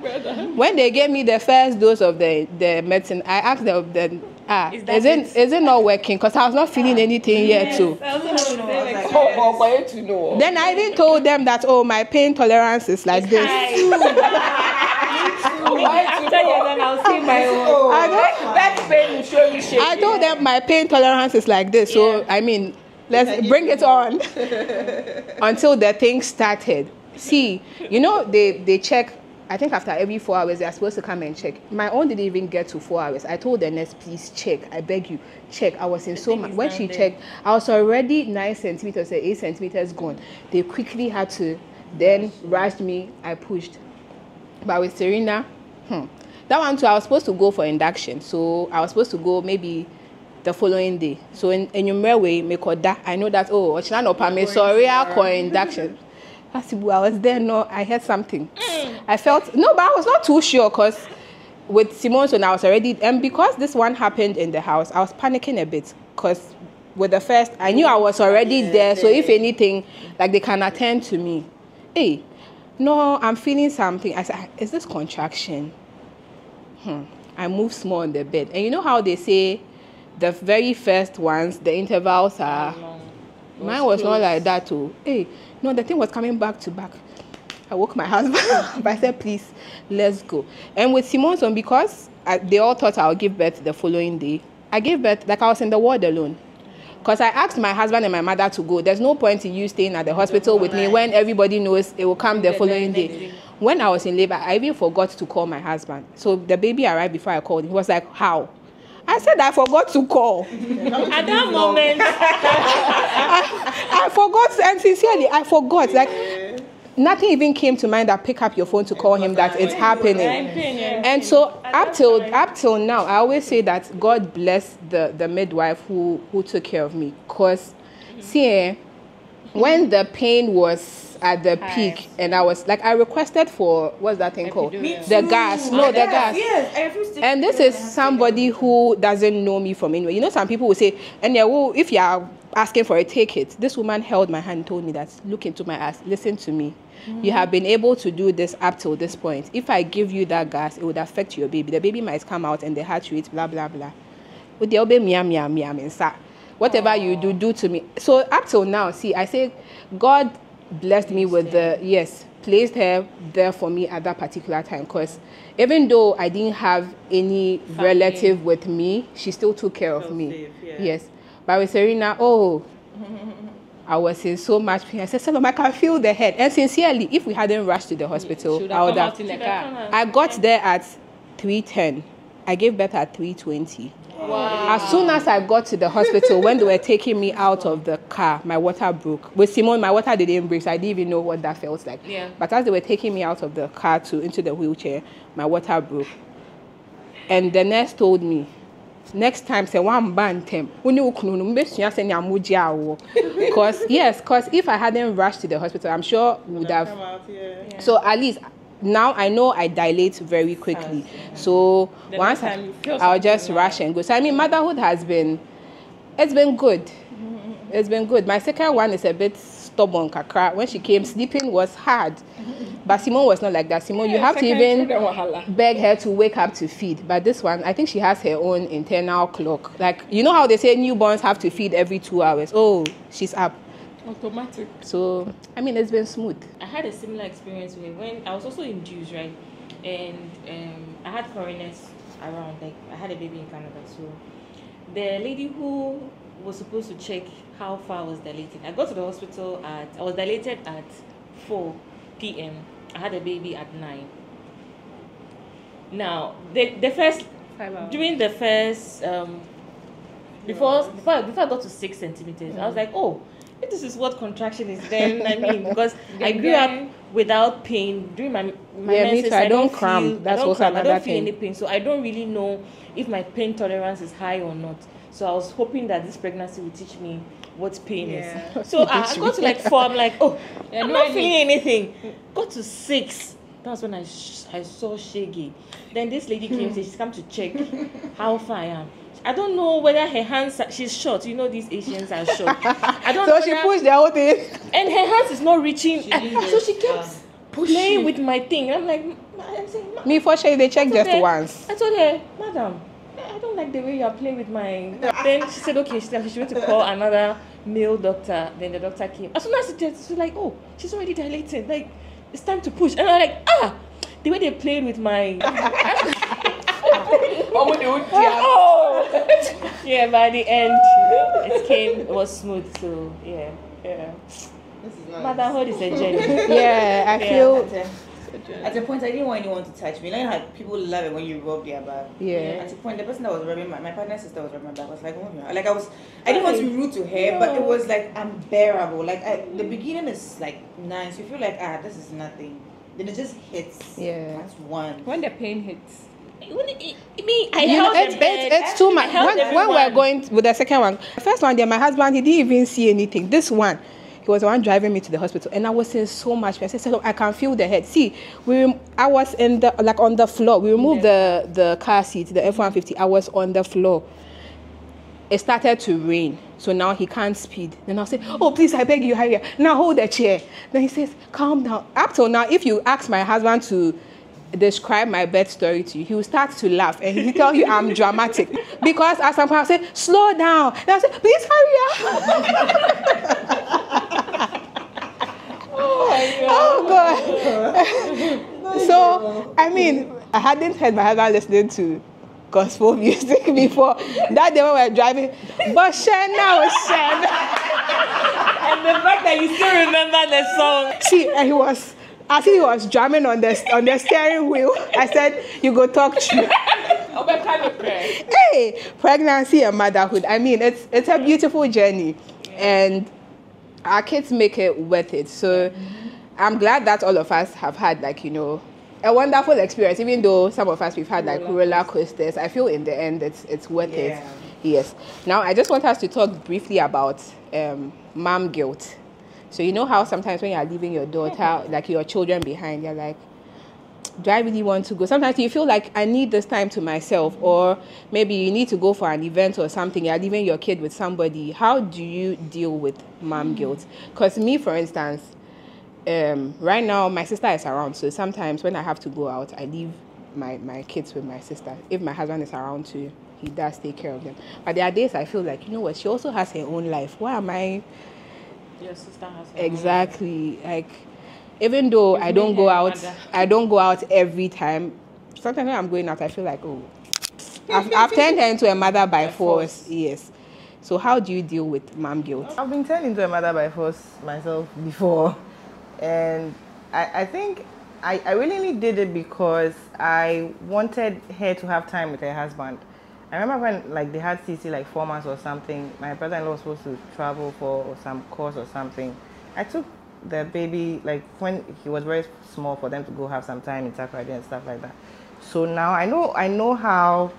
When they gave me the first dose of the medicine, I asked is it not working? Because I was not feeling anything yet too. Then I even told them that, oh, my pain tolerance is like this. I told them my pain tolerance is like this. So, I mean, let's bring it on until the thing started. See, you know, they check. I think after every 4 hours, they're supposed to come and check. My own didn't even get to 4 hours. I told the nurse, please check. I beg you, check. I was in so much. When she checked, I was already 9 centimeters or 8 centimeters gone. They quickly had to then rush me. I pushed. But with Serena, that one too, I was supposed to go for induction. So I was supposed to go maybe the following day. So in Umrewe, I know that, oh, sorry, I call induction. I was there, no, I heard something. I felt, no, but I was not too sure because with Simone's when I was already, and because this one happened in the house, I was panicking a bit because with the first, I knew I was already there. So if anything, like they can attend to me. Hey, no, I'm feeling something. I said, is this contraction? I moved small on the bed. And you know how they say the very first ones, the intervals are, mine was not like that too. Hey, no, the thing was coming back to back. I woke my husband up. I said, please, let's go. And with Simone's one, because they all thought I would give birth the following day, I gave birth like I was in the ward alone. Because I asked my husband and my mother to go. There's no point in you staying at the hospital with me when everybody knows it will come the following day. When I was in labor, I even forgot to call my husband. So the baby arrived before I called him. He was like, how? I said, I forgot to call. At that moment, I forgot, and sincerely, I forgot. Like, nothing even came to mind that pick up your phone to call him that it's happening. And so up till now, I always say that God bless the midwife who took care of me. Because, see, when the pain was at the peak, and I was like, I requested for, what's that thing called? The gas. No, the gas. Yes, and this is somebody who doesn't know me from anywhere. You know, some people will say, and if you are asking for it, take it. This woman held my hand and told me that, look into my eyes, listen to me. You have been able to do this up till this point. If I give you that gas, it would affect your baby. The baby might come out and the heart rate, blah, blah, blah. Whatever you do to me. So up till now, see, I say, God blessed me with placed her there for me at that particular time. Because even though I didn't have any relative with me, she still took care of me. Safe, yes. But with Serena, I was in so much pain. I said, Salome, I can feel the head. And sincerely, if we hadn't rushed to the hospital, I would have. I got there at 3:10. I gave birth at 3:20. Wow. As soon as I got to the hospital, when they were taking me out of the car, my water broke. With Simone, my water didn't break, so I didn't even know what that felt like. Yeah. But as they were taking me out of the car into the wheelchair, my water broke. And the nurse told me, next time, say one bantem. Because if I hadn't rushed to the hospital, I'm sure we would have. So at least now I know I dilate very quickly. So once I'll just rush and go. So I mean, motherhood it's been good. It's been good. My second one is a bit stubborn, kakra. When she came, sleeping was hard. But Simone was not like that. Simone, you have to even beg her to wake up to feed. But this one, I think she has her own internal clock. Like, you know how they say newborns have to feed every 2 hours? Oh, she's up. Automatic. So, I mean, it's been smooth. I had a similar experience when I was also induced, right? And I had foreigners around. Like, I had a baby in Canada. So, the lady who was supposed to check how far I was dilating, I got to the hospital I was dilated at 4 p.m. I had a baby at 9. Now, the first, 5 hours. during the first, before I got to 6 centimeters, I was like, oh, if this is what contraction is, then I mean, because I grew up without pain during my menses. Me too. I don't cramp. That's also I don't another feel thing. any pain, so I don't really know if my pain tolerance is high or not. So I was hoping that this pregnancy would teach me what pain is. So I got to like 4. I'm like, oh, I'm not feeling anything. Got to 6. That's when I saw Shaggy. Then this lady came, she's come to check how far I am. I don't know whether her hands, she's short. You know these Asians are short. I don't know. So she pushed the whole thing. And her hands is not reaching. So she kept playing with my thing. I'm like, I'm saying, Me for sure, they checked just once. I told her, madam, I don't like the way you are playing with my. Then she said, okay, she went to call another male doctor. Then the doctor came. As soon as she was like, oh, she's already dilated. Like, it's time to push. And I'm like, the way they played with my. Yeah, by the end, it was smooth. So yeah. Motherhood is a journey. Yeah, I feel. At a point, I didn't want anyone to touch me. Like how people love it when you rub their back. Yeah. At a point, the person that was rubbing my partner's sister was rubbing my back. I was like, oh no. Like I didn't want to be rude to her, but it was like unbearable. Like the beginning is like nice. You feel like this is nothing. Then it just hits. Yeah. That's one. When the pain hits. It's too much. When we're going with the second one, the first one there, my husband, he didn't even see anything. This one, he was the one driving me to the hospital, and I was in so much pain. I said, I can feel the head. See, I was on the floor. We removed the car seat, the F-150. I was on the floor. It started to rain, so now he can't speed. Then I'll say, oh, please, I beg you, hurry. Now hold the chair. Then he says, calm down. Up till now, if you ask my husband to describe my birth story to you, he will start to laugh and he'll tell you I'm dramatic. Because at some point I'll say, slow down. And I'll say, please hurry up. Oh God. So, I mean, I hadn't heard my husband listening to gospel music before. That day when we were driving, but Shana was Shana. And the fact that you still remember the song. See, and he was drumming on the steering wheel. I said, you go talk to. Hey, pregnancy and motherhood. I mean, it's a beautiful journey. And our kids make it worth it. So I'm glad that all of us have had, like, a wonderful experience. Even though some of us, we've had like roller coasters, I feel in the end it's worth it. Yes. Now, I just want us to talk briefly about mom guilt. So you know how sometimes when you're leaving your daughter, like your children behind, you're like, do I really want to go? Sometimes you feel like I need this time to myself, or maybe you need to go for an event or something. You're leaving your kid with somebody. How do you deal with mom guilt? Because me, for instance, right now my sister is around, so sometimes when I have to go out, I leave my kids with my sister. If my husband is around too, he does take care of them. But there are days I feel like, you know what, she also has her own life. Why am I? Your sister has her Exactly. Like, even though I don't go out every time. Sometimes when I'm going out, I feel like, oh, I've turned her into a mother by force. Yes. So how do you deal with mom guilt? I've been turned into a mother by force myself before, and I think I really did it because I wanted her to have time with her husband. I remember when they had CC 4 months or something, my brother-in-law was supposed to travel for some course or something. I took the baby when he was very small for them to go have some time in Takoradi and stuff like that. So now I know how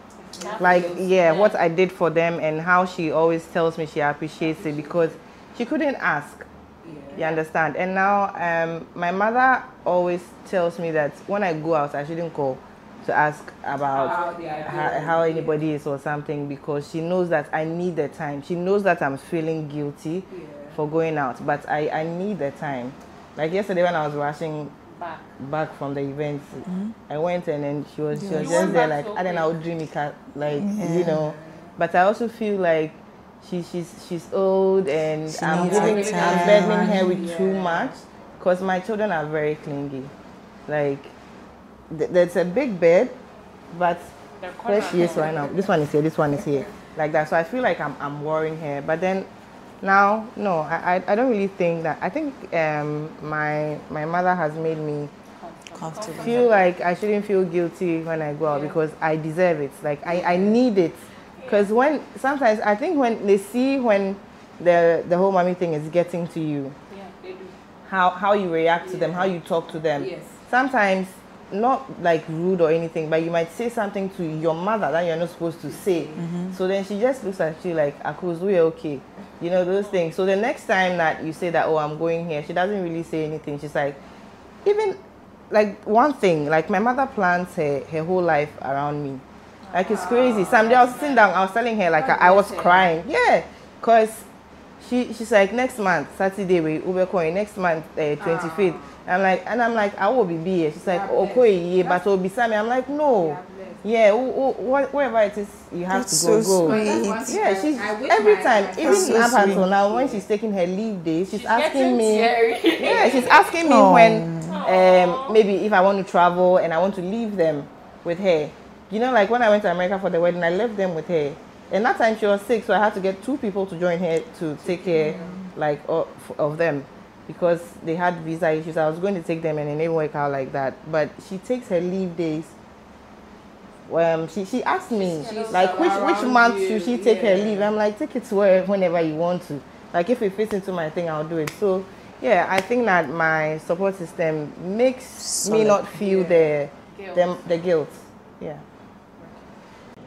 what I did for them, and how she always tells me she appreciates it because she couldn't ask. You understand? And now my mother always tells me that when I go out I shouldn't call to ask about how anybody is or something, because she knows that I need the time. She knows that I'm feeling guilty for going out, but I need the time. Like yesterday when I was rushing back from the event, I went and then she was just there I don't know, dreamy cat, But I also feel like she's old and I'm burdening her with too much, because my children are very clingy. There's a big bed, but where she is right now, this one is here, like that. So I feel like I'm worrying her. But then now, no, I don't really think that. I think my mother has made me comfortable. feel like I shouldn't feel guilty when I go out because I deserve it. Like I need it. Because when sometimes I think when they see when the whole mommy thing is getting to you, they do. how you react to them, how you talk to them. Yes. Sometimes not like rude or anything, but you might say something to your mother that you're not supposed to say. So then she just looks at you like, Akuz, we're okay. You know, those things. So the next time that you say that, oh, I'm going here, she doesn't really say anything. She's like, even like one thing, like my mother plans her whole life around me. Like it's crazy. Someday I was sitting down, I was telling her like I was crying. Yeah, because she's like, next month, Saturday, we will be next month, 25th. I'm like, I will be here. She's like, okay, but will be Sammy. I'm like, no. Yeah, wherever it is, you have That's to go. so Go. sweet. Yeah, she's every time, even so up sweet. until now, when she's taking her leave days, she's asking me. Scary. Yeah, she's asking me when, maybe if I want to travel and I want to leave them with her. You know, like when I went to America for the wedding, I left them with her. And that time she was sick, so I had to get 2 people to join her to take care, like, of them. Because they had visa issues. I was going to take them and it didn't work out like that. But she takes her leave days. She asked me, like, which month should she take her leave? I'm like, take it to whenever you want to. Like, if it fits into my thing, I'll do it. So, yeah, I think that my support system makes me not feel the guilt. Yeah.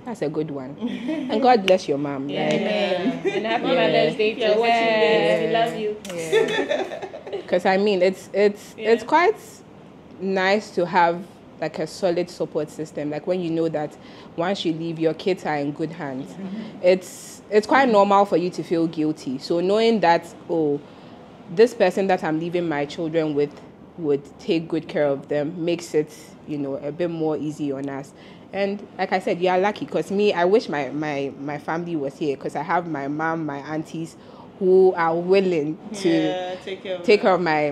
That's a good one. And God bless your mom. Yeah. And happy Mother's Day. If you're watching this, we love you. Because I mean, it's quite nice to have like a solid support system. Like when you know that once you leave, your kids are in good hands. It's quite normal for you to feel guilty. So knowing that, oh, this person that I'm leaving my children with would take good care of them makes it, you know, a bit more easy on us. And like I said, you are lucky because me, I wish my family was here because I have my mom, my aunties who are willing to take care of my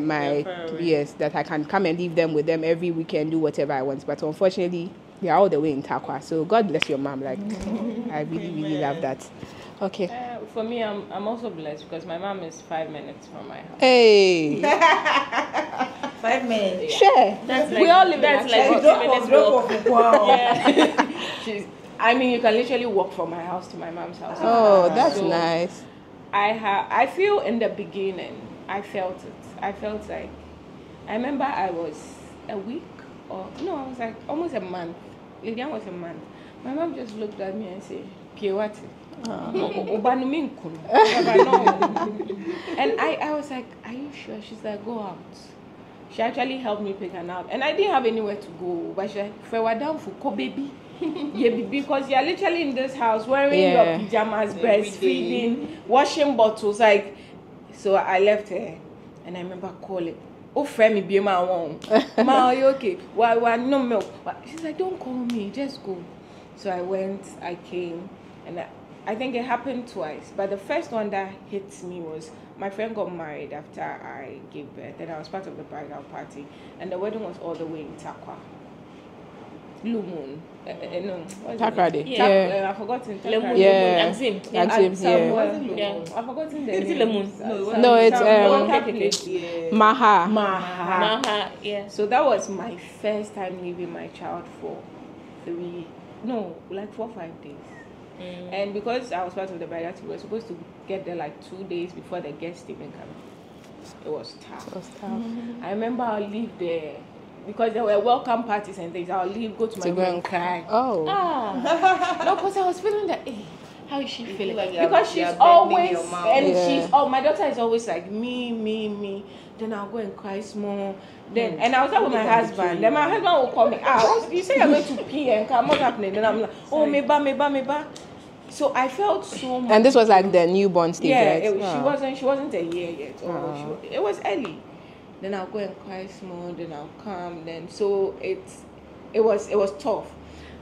yes, that I can come and leave them with them every weekend, do whatever I want. But unfortunately, they are all the way in Takwa. So God bless your mom. Like I really love that. Okay. For me, I'm also blessed because my mom is 5 minutes from my house. Hey. 5 minutes. Share. That's like, We all live that's in like Accra. 40 minutes walk. Wow. Yeah. I mean, you can literally walk from my house to my mom's house. Oh, that's So, nice. I feel in the beginning, I felt it. I felt like, I remember I was a week I was like almost a month. Lydian was a month. My mom just looked at me and said, Piewati. And I was like, are you sure? She's like, go out. She actually helped me pick her up. And I didn't have anywhere to go. But she's like, we're down for baby. Yeah, because you're literally in this house wearing your pajamas, breastfeeding, washing bottles. Like, so I left her. And I remember calling. Oh, friend, me be my own. Ma, are you okay? Why no milk? She's like, don't call me, just go. So I went, I came, and I think it happened twice. But the first one that hit me was my friend got married after I gave birth, and I was part of the bridal party, and the wedding was all the way in Takwa. Blue Moon. No, Takrady. Yeah. I've forgotten. Yeah. I've forgotten the name. No, it's Maha. Maha, yeah. So that was my first time leaving my child for 4 or 5 days. And because I was part of the bridal, we were supposed to get there like 2 days before the guests even come. It was tough. I remember I'll leave there because there were welcome parties and things. I'll leave, go to my room and cry. Oh. No, because I was feeling that, how is she feeling? Like because she's always, and my daughter is always like, me. Then I'll go and cry small. Then, and I was there with my husband. Then my husband will call me out. You say you're going to pee and come, what's happening? Then I'm like, oh, meba. So I felt so much. And this was like the newborn stage, right? She wasn't a year yet. It was early. Then I'll go and cry small. Then I'll come. Then so it was tough.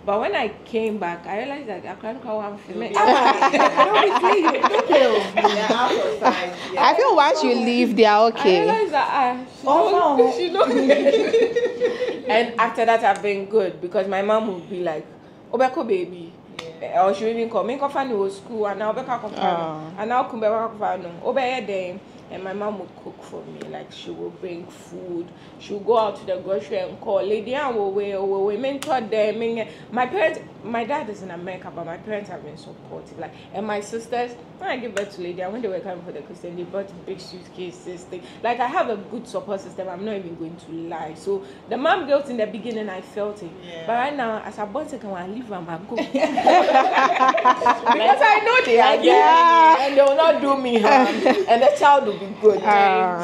But when I came back, I realized that I can't call one for me. I feel once you leave, they are okay. I realized that she knows. And after that, I've been good because my mom would be like, Obeko baby. Yeah. Or she would even call me, Kofani was school, and now Obeka Kofano. And now Kumbewa Kofano. Obey day. and my mom would cook for me. Like she will bring food. She would go out to the grocery and call lady and we mentor them. My parents, my dad is in America, but my parents have been supportive. Like, and my sisters, when I gave birth to lady, and when they were coming for the Christian, they brought big suitcases. Like I have a good support system. I'm not even going to lie. So the mom guilt in the beginning, I felt it. Yeah. But right now, as a boy, I can leave and go. Because I know they are there and they will not do me harm, and the child will be good.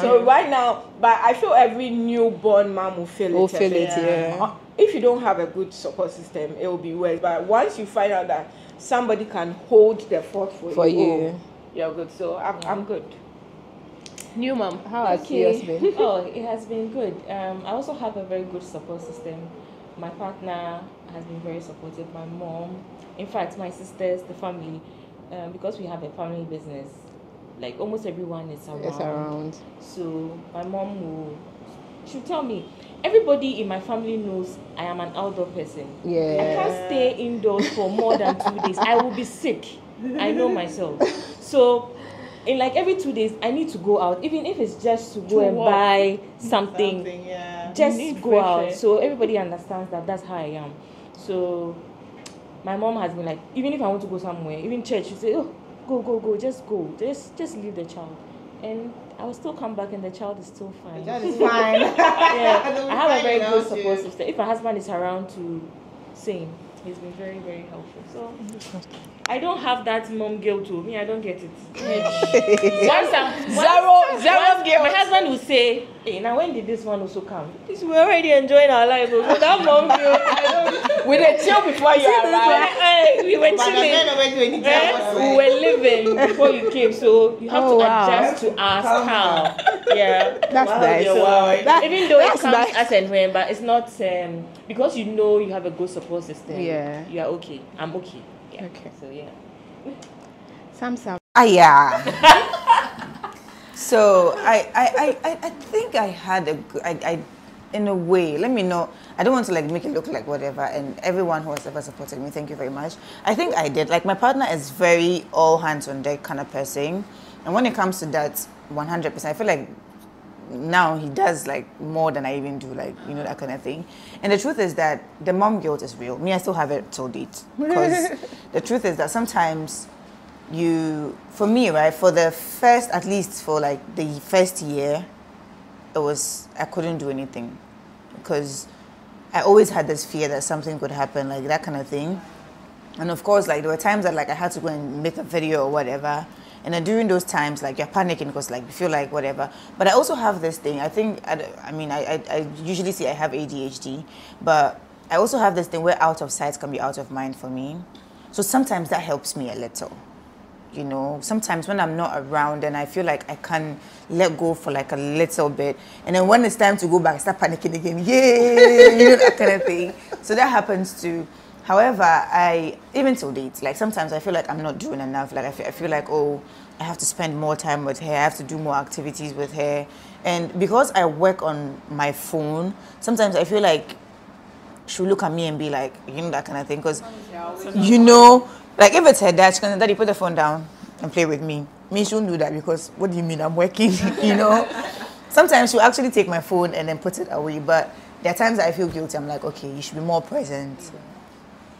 So right now, but I feel every newborn mom will feel it. Yeah. If you don't have a good support system, it will be worse. But once you find out that somebody can hold the fort for you, you're good. So I'm good. New mom, how has yours been? Oh, it has been good. I also have a very good support system. My partner has been very supportive. My mom, in fact, my sisters, the family, because we have a family business. Like almost everyone is around. It's around. So my mom she'll tell me, everybody in my family knows I am an outdoor person. Yeah. I can't stay indoors for more than 2 days. I will be sick. I know myself. So in like every 2 days, I need to go out, even if it's just to go and buy something. Just go out. So everybody understands that that's how I am. So my mom has been like, even if I want to go somewhere, even church, she say, oh, go, just go. Just leave the child. And I will still come back and the child is still fine. That is fine. Yeah, I have a very good support system. If my husband is around to sing, he's been very, very helpful. So I don't have that mom guilt to me. I don't get it. Zero guilt. My husband will say, hey, now when did this one also come? We're already enjoying our life. So that mom guilt, we did chill before you arrived. We were chilling. We were living before you came. So you have to adjust to our style. Yeah. That's nice. So, even though it comes as and when, but it's not because you know you have a good support system. Yeah. You are okay. I'm okay. Yeah. Okay. So yeah. Sam. Yeah. So I think I had a good, in a way, let me know. I don't want to like make it look like whatever, and everyone who has ever supported me, thank you very much. I think I did. Like my partner is very all hands on deck kind of person, and when it comes to that, 100%, I feel like now he does like more than I even do, like, you know, that kind of thing. And the truth is that the mom guilt is real. Me, I still have it till date, because the truth is that sometimes for me, right, for the first, at least for like the first year, I couldn't do anything, because I always had this fear that something could happen, like that kind of thing. And of course, like there were times that like I had to go and make a video or whatever. And then during those times, like you're panicking because like you feel like whatever. But I also have this thing. I think, I usually say I have ADHD, but I also have this thing where out of sight can be out of mind for me. So sometimes that helps me a little. You know, sometimes when I'm not around and I feel like I can let go for like a little bit, and then when it's time to go back, I start panicking again. Yay! You know, that kind of thing. So that happens too. However, even till date, like sometimes I feel like I'm not doing enough. Like I feel like, oh, I have to spend more time with her. I have to do more activities with her. And because I work on my phone, sometimes I feel like she'll look at me and be like, you know, that kind of thing. Because, you know, like if it's her dad, she can, Daddy, put the phone down and play with me. Me, she won't do that because what do you mean I'm working, you know? Sometimes she'll actually take my phone and then put it away. But there are times I feel guilty. I'm like, okay, you should be more present.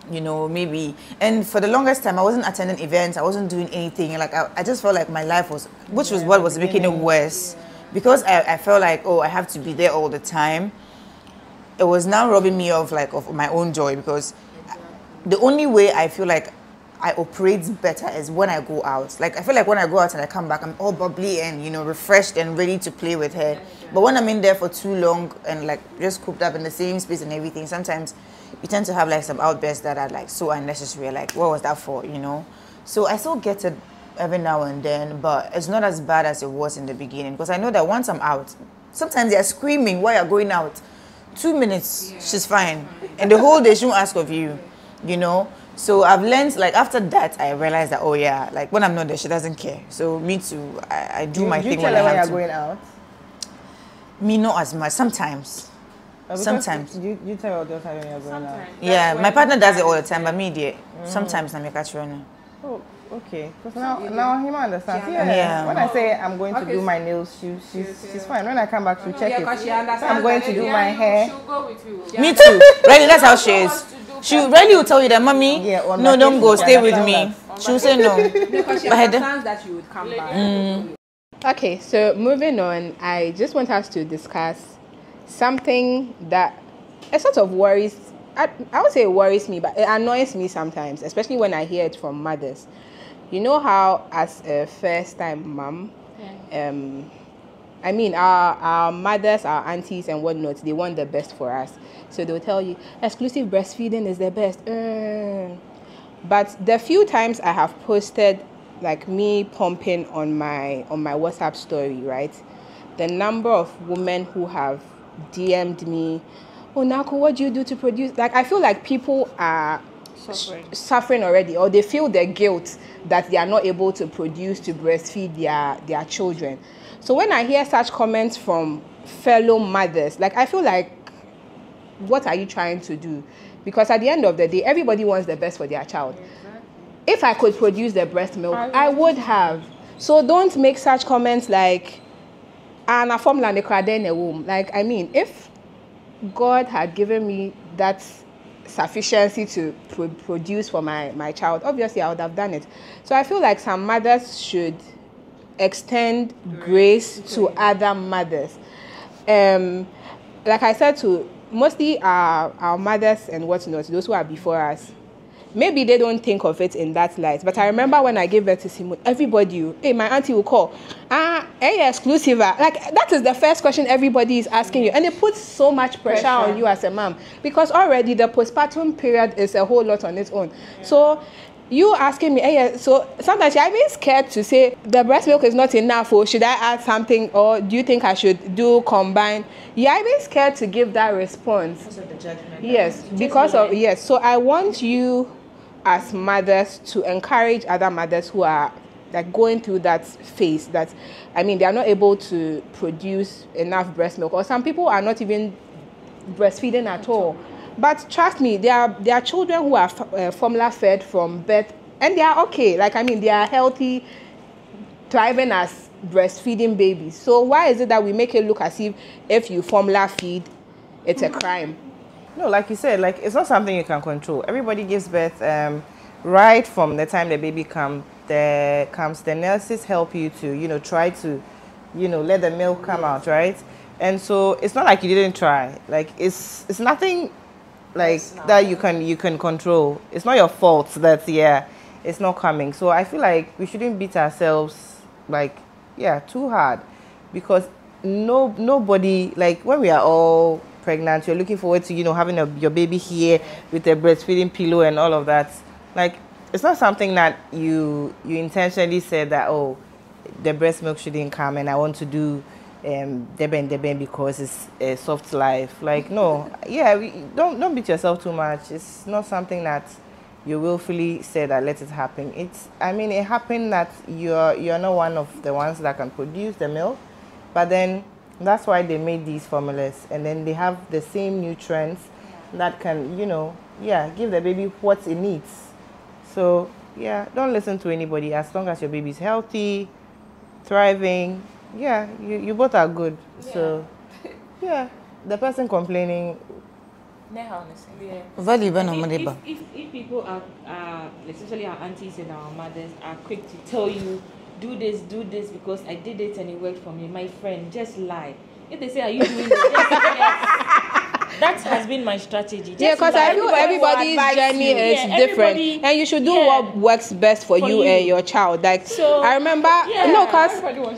You know, maybe. And for the longest time, I wasn't attending events. I wasn't doing anything. Like I just felt like my life was, which was what was making it worse. Because I felt like, oh, I have to be there all the time. It was now robbing me of my own joy, because the only way I feel like I operate better is when I go out. Like I feel like when I go out and I come back, I'm all bubbly and, you know, refreshed and ready to play with her. But when I'm in there for too long and like just cooped up in the same space and everything, sometimes you tend to have like some outbursts that are like so unnecessary. Like, what was that for, you know? So I still get it every now and then, but it's not as bad as it was in the beginning, because I know that once I'm out, sometimes they're screaming while you're going out. 2 minutes, she's fine. And the whole day she won't ask of you, you know? So I've learned, like after that, I realized that, oh yeah, like when I'm not there, she doesn't care. So me too, I do my thing when I have to. Do you tell her when you're going out? Me, not as much, sometimes. Sometimes. You tell her all the time when you're going out? Yeah, my partner does it all the time, but me, dear, sometimes I make her run. Oh, okay. Because now he understands. Yeah. When I say I'm going to do my nails, she's fine. When I come back, she'll check it. She understands. I'm going to do my hair. She'll go with you. Me too. Really, that's how she is. She really will tell you that, mommy, no, don't go, stay with me. She'll say no. Because she understands that you would come back. Okay, so moving on, I just want us to discuss something that it sort of worries. I would say it worries me, but it annoys me sometimes, especially when I hear it from mothers. You know how, as a first-time mom, I mean, our mothers, our aunties and whatnot, they want the best for us. So they'll tell you, exclusive breastfeeding is the best. But the few times I have posted, like me pumping on my WhatsApp story, right? The number of women who have DM'd me, oh, Nako, what do you do to produce? Like, I feel like people are suffering already, or they feel the guilt that they are not able to produce to breastfeed their children. So when I hear such comments from fellow mothers, like, I feel like, what are you trying to do? Because at the end of the day, everybody wants the best for their child. If I could produce the breast milk, I would have. So don't make such comments like, "Ana formula ne krade in a womb." Like, I mean, if God had given me that sufficiency to produce for my child, obviously I would have done it. So I feel like some mothers should extend grace to other mothers. Like I said, to mostly our mothers and whatnot, those who are before us, maybe they don't think of it in that light. But I remember when I gave birth to Simone, everybody, hey, my auntie will call, exclusive. Like, that is the first question everybody is asking you. And it puts so much pressure on you as a mom, because already the postpartum period is a whole lot on its own. Yeah. So you asking me, so sometimes I'm even scared to say the breast milk is not enough, or should I add something, or do you think I should do combined? Yeah, I'm even scared to give that response. Because of the judgment. Yes, because of, yes. So I want you as mothers to encourage other mothers who are like going through that phase, that, I mean, they are not able to produce enough breast milk, or some people are not even breastfeeding at all. But trust me, there are children who are formula fed from birth, and they are okay. Like, I mean, they are healthy, thriving as breastfeeding babies. So why is it that we make it look as if you formula feed, it's a crime? No, like you said, like, it's not something you can control. Everybody gives birth right from the time the baby comes. The nurses help you to, try to, let the milk come out, right? And so it's not like you didn't try. Like, it's nothing like that you can control. It's not your fault that it's not coming. So I feel like we shouldn't beat ourselves too hard, because nobody, like, when we are all pregnant, you're looking forward to having your baby here with a breastfeeding pillow and all of that. Like, it's not something that you intentionally said that, oh, the breast milk shouldn't come and I want to do deben because it's a soft life. Like, no, don't beat yourself too much. It's not something that you willfully say that let it happen. It happened that you're not one of the ones that can produce the milk, but then that's why they made these formulas, and then they have the same nutrients that can give the baby what it needs. So don't listen to anybody. As long as your baby's healthy, thriving, you both are good. So the person complaining, if people are especially our aunties and our mothers are quick to tell you, do this because I did it and it worked for me, my friend, just lie. If they say, are you doing it? Just yes. That has been my strategy. Because I feel everybody's journey is different, and you should do what works best for you and your child. Like, so, I remember,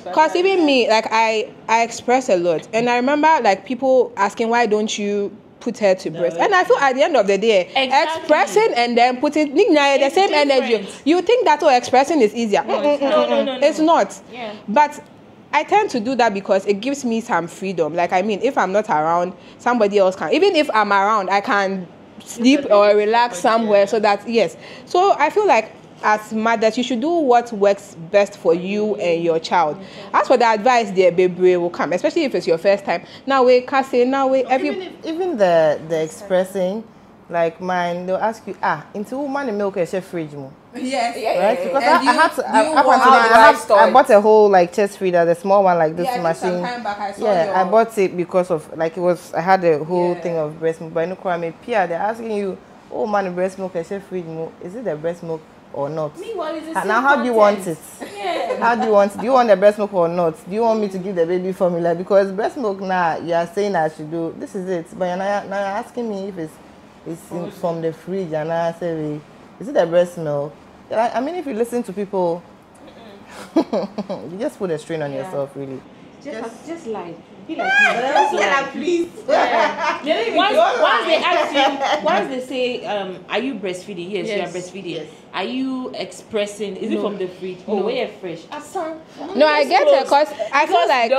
because even me, like, I express a lot, and I remember like people asking, why don't you put her to breast? And I feel at the end of the day, expressing and then putting the same energy. You think that expressing is easier? No, it's not. Yeah. But I tend to do that because it gives me some freedom. Like, I mean, if I'm not around, somebody else can. Even if I'm around, I can sleep or relax somewhere so that, yes. So I feel like as mothers, you should do what works best for you and your child. As for the advice, the baby will come, especially if it's your first time. Now we can't say, even the expressing, like mine, they'll ask you, into woman milk and chef fridge more. Yes. Right? Because And I had to, I bought a whole like chest feeder, the small one like this machine. I bought it because of like I had a whole thing of breast milk. But no crime, Pia, they're asking you, oh man, breast milk and chef fridge more. Is it the breast milk or not? Meanwhile, it's the And same now, how do you want it? Yeah. How do you want it? Do you want the breast milk or not? Do you want me to give the baby formula? Because breast milk now, you are saying I should do, this is it. But now you're asking me if it's from the fridge, and I say, is it the breast milk? I mean, if you listen to people, you just put a strain on yourself, really. Just lie. Be like me. Please. Once they ask you, once they say, are you breastfeeding? Yes, you are breastfeeding. Yes. Are you expressing? Is it from the fridge? Oh, we're fresh. No, I get it because I feel like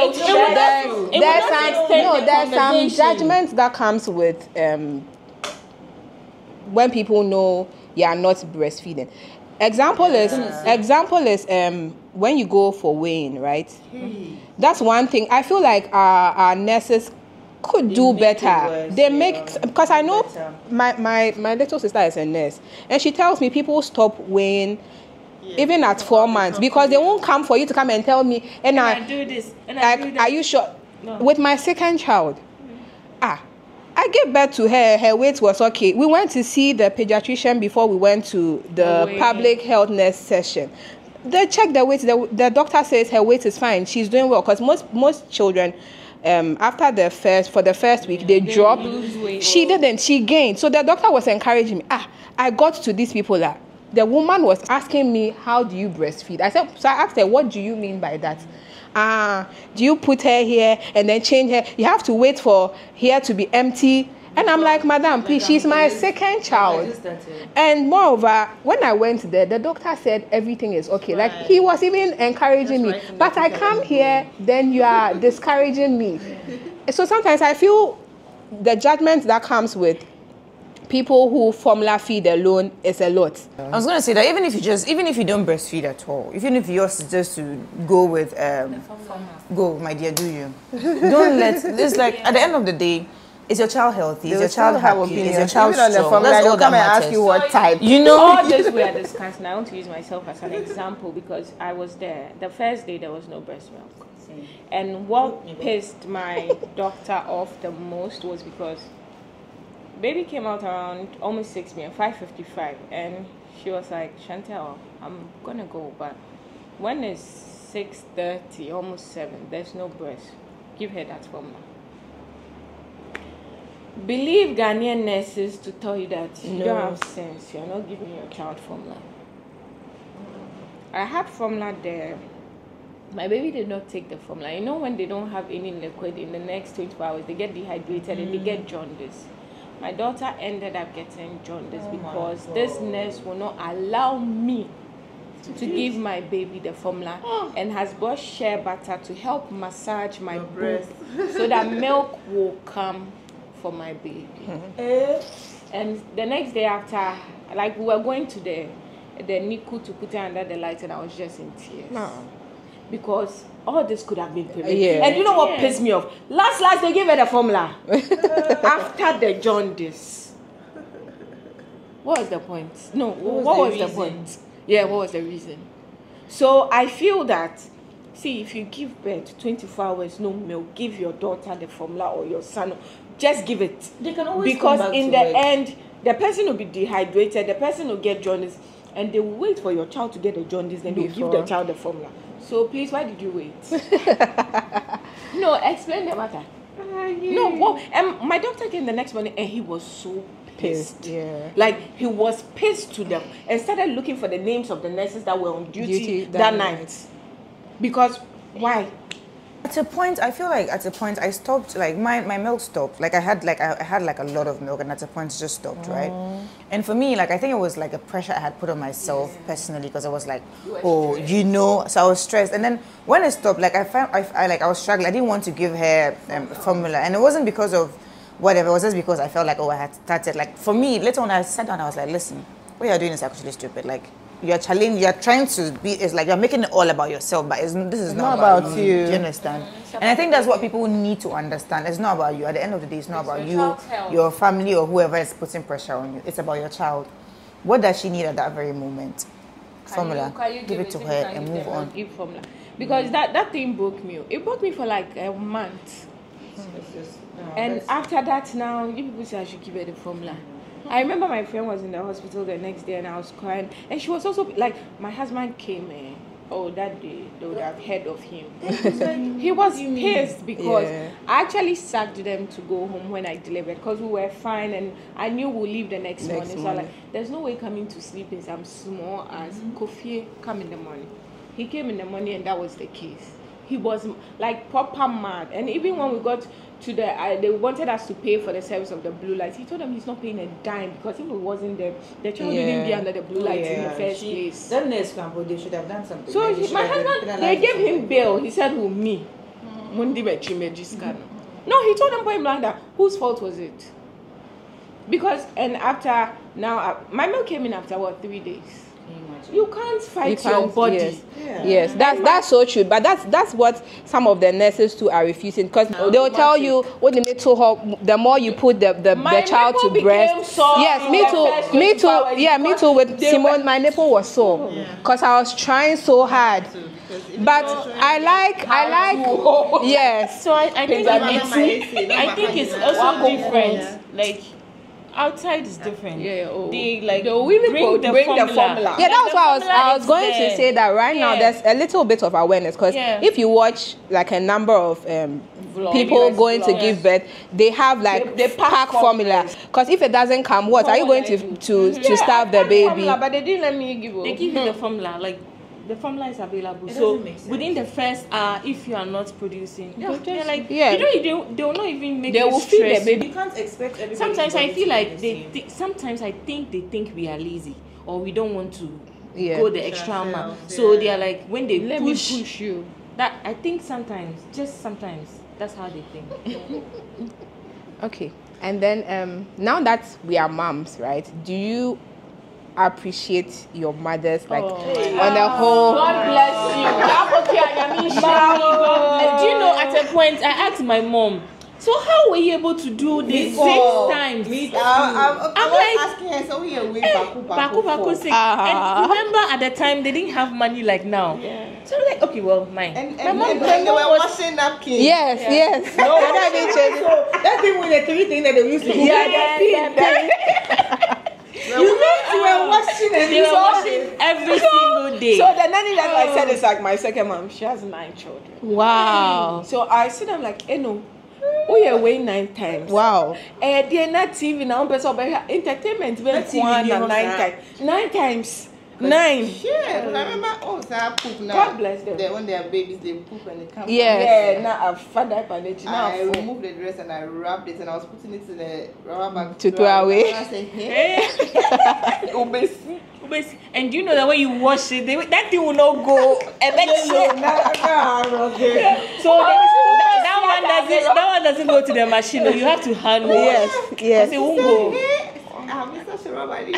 there's some judgment that comes with when people know you are not breastfeeding. Example is when you go for weighing, right? That's one thing. I feel like our nurses could do better. They make, because I know my little sister is a nurse, and she tells me people stop weighing even at 4 months because they won't come for you to come and tell me, and I do this, and I do that. Are you sure? No. With my second child, I gave birth to her. Her weight was okay. We went to see the pediatrician before we went to the public health nurse session. They checked the weight. The doctor says her weight is fine. She's doing well because most children, after the first week, they drop. She didn't. She gained. So the doctor was encouraging me. I got to these people that the woman was asking me, how do you breastfeed? I asked her, what do you mean by that? Do you put her here and then change her? You have to wait for here to be empty. And I'm like, Madam, please, she's my second child. And moreover, when I went there, the doctor said everything is okay. Like, he was even encouraging me. But I come here, then you are discouraging me. So sometimes I feel the judgment that comes with people who formula feed alone is a lot. I was going to say that even if you don't breastfeed at all, even if yours is just to go with, go, my dear, do you? Don't let, it's like, at the end of the day, is your child healthy? Is your child happy? Is your child strong? That's all that matters. Ask you what type. You know, all this we are discussing, I want to use myself as an example because I was there. The first day there was no breast milk. And what pissed my doctor off the most was because baby came out around almost 6 p.m., 5:55, and she was like, Chantel, I'm gonna go, but when it's 6:30, almost 7, there's no breast. Give her that formula. Believe Ghanaian nurses to tell you that you don't have sense. You're not giving your child formula. I had formula there. My baby did not take the formula. You know, when they don't have any liquid in the next 24 hours, they get dehydrated and they get jaundice. My daughter ended up getting jaundice because this nurse will not allow me to give my baby the formula and has bought shea butter to help massage my breast so that milk will come for my baby. And the next day after, like, we were going to the Niku to put her under the light, and I was just in tears. Because all this could have been prevented. And you know what pissed me off? Last they gave her the formula after the jaundice. What was the point? No, what was the point? Yeah, what was the reason? So I feel that, see, if you give birth 24 hours, no milk, give your daughter the formula or your son, just give it. They can always because in the end, the person will be dehydrated, the person will get jaundice, and they will wait for your child to get the jaundice, then they will give the child the formula. So please, why did you wait? No, explain the matter. No, well, and my doctor came the next morning and he was so pissed. Like, he was pissed to them and started looking for the names of the nurses that were on duty that night. Because why? At a point, I feel like I stopped, like my milk stopped. Like I had a lot of milk, and at a point it just stopped, right? And for me, like, I think it was like a pressure I had put on myself personally, because I was like, you know, so I was stressed. And then when it stopped, like I was struggling. I didn't want to give her formula, and it wasn't because of whatever. It was just because I felt like, I had started. Like, for me, later on I sat down, I was like, listen, what you're doing is actually stupid. Like, you're trying to be, it's like you're making it all about yourself, but this is not about you. Do you understand? And I think that's what people need to understand. It's not about you. At the end of the day, it's not about you, your family, or whoever is putting pressure on you. It's about your child. What does she need at that very moment? Formula. Can you give it to her and move on. Give formula. Because that thing broke me. It broke me for like a month. And after that, now, you people say I should give her the formula. I remember my friend was in the hospital the next day and I was crying. And she was also like, my husband came that day, they would have heard of him. He was pissed because I actually sacked them to go home when I delivered because we were fine and I knew we'll leave the next morning. So I'm like, there's no way coming to sleep as I'm small as Kofi come in the morning. He came in the morning and that was the case. He was like proper mad. And even when we got to they wanted us to pay for the service of the blue lights. He told them he's not paying a dime because if it wasn't there, the child wouldn't be under the blue lights in the first place. That nurse camp, they should have done something. So my husband, they gave him bail. He said, "Who me?" No, he told them point blank that whose fault was it? Because after my mail came in after 3 days. You can't fight your body. Yes, that's so true. But that's what some of the nurses too are refusing because they will tell you what the little the more you put the child to breast. Yes, me too. Yeah, me too. With Simone, my nipple was sore because I was trying so hard. But I like yes. So I think it's also different. Like. Outside is different. They bring the formula. Yeah, that was what I was going to say that right now there's a little bit of awareness because if you watch like a number of people going to give birth, they have like they pack formula because if it doesn't come, what are you going to starve the baby? Formula, but they didn't let me give it. They give you the formula like. The formula is available. So within the first hour, if you are not producing, they're like, they will not even make you stress. You can't expect everybody. Sometimes I feel like sometimes I think they think we are lazy or we don't want to go the extra mile. So they are like when they push you. That I think sometimes that's how they think. Okay, and then now that we are moms, right? Do you appreciate your mothers on the whole? God bless you. Do you know at a point I asked my mom, so how were you able to do this 6 times? I'm like asking her, so we are way baku 6. And remember at the time they didn't have money like now. So I'm like, okay, well, mine. And they were washing napkins. Yes. No, that's the with the 3 things that they used to do. You were washing and they were washing every single day. So the nanny that I said is like my second mom. She has 9 children. Wow. So I see them like, we are weighing 9 times. Wow. They're not TV now, but entertainment went 1 and 9 times. 9 times. 9. Yeah, because I remember poop now. God bless them. When they are babies, they poop and they come. Yes. Yeah, now I've found that bandage. I removed the dress and I wrapped it and I was putting it in the rubber bag to throw away. And I said, hey. And you know that when you wash it, that thing will not go. So that one doesn't go to the machine. You have to hand wash. Yes. It won't go. Mr. Sharabadi. I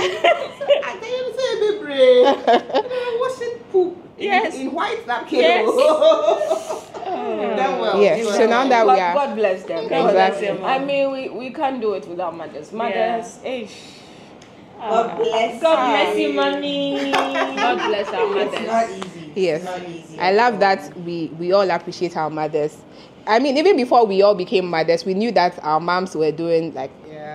tell you, say, baby, washing poop in white napkin. Yes. Yes. So now that we are, God bless them. Exactly. I mean, we can't do it without mothers. Mothers, God bless you, mommy. God bless our mothers. It's not easy. Yes. It's not easy. I love that we all appreciate our mothers. I mean, even before we all became mothers, we knew that our moms were doing like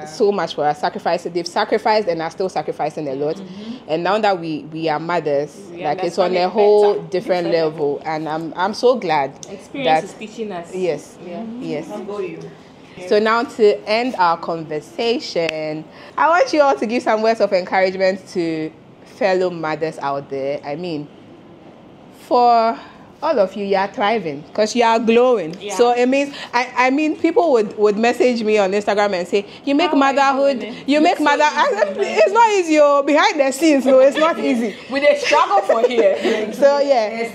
so much for us, sacrificing. They've sacrificed and are still sacrificing a lot. And now that we are mothers, like it's on a whole different level. And I'm so glad. Experience is teaching us. Yes. Yeah. Yes. I'll go you. So now to end our conversation, I want you all to give some words of encouragement to fellow mothers out there. I mean, for all of you, you are thriving because you are glowing. Yeah. So it means, I mean, people would message me on Instagram and say, you make motherhood, you make mother. It's not easy, behind the scenes, no, it's not easy. We they struggle for here. So yeah.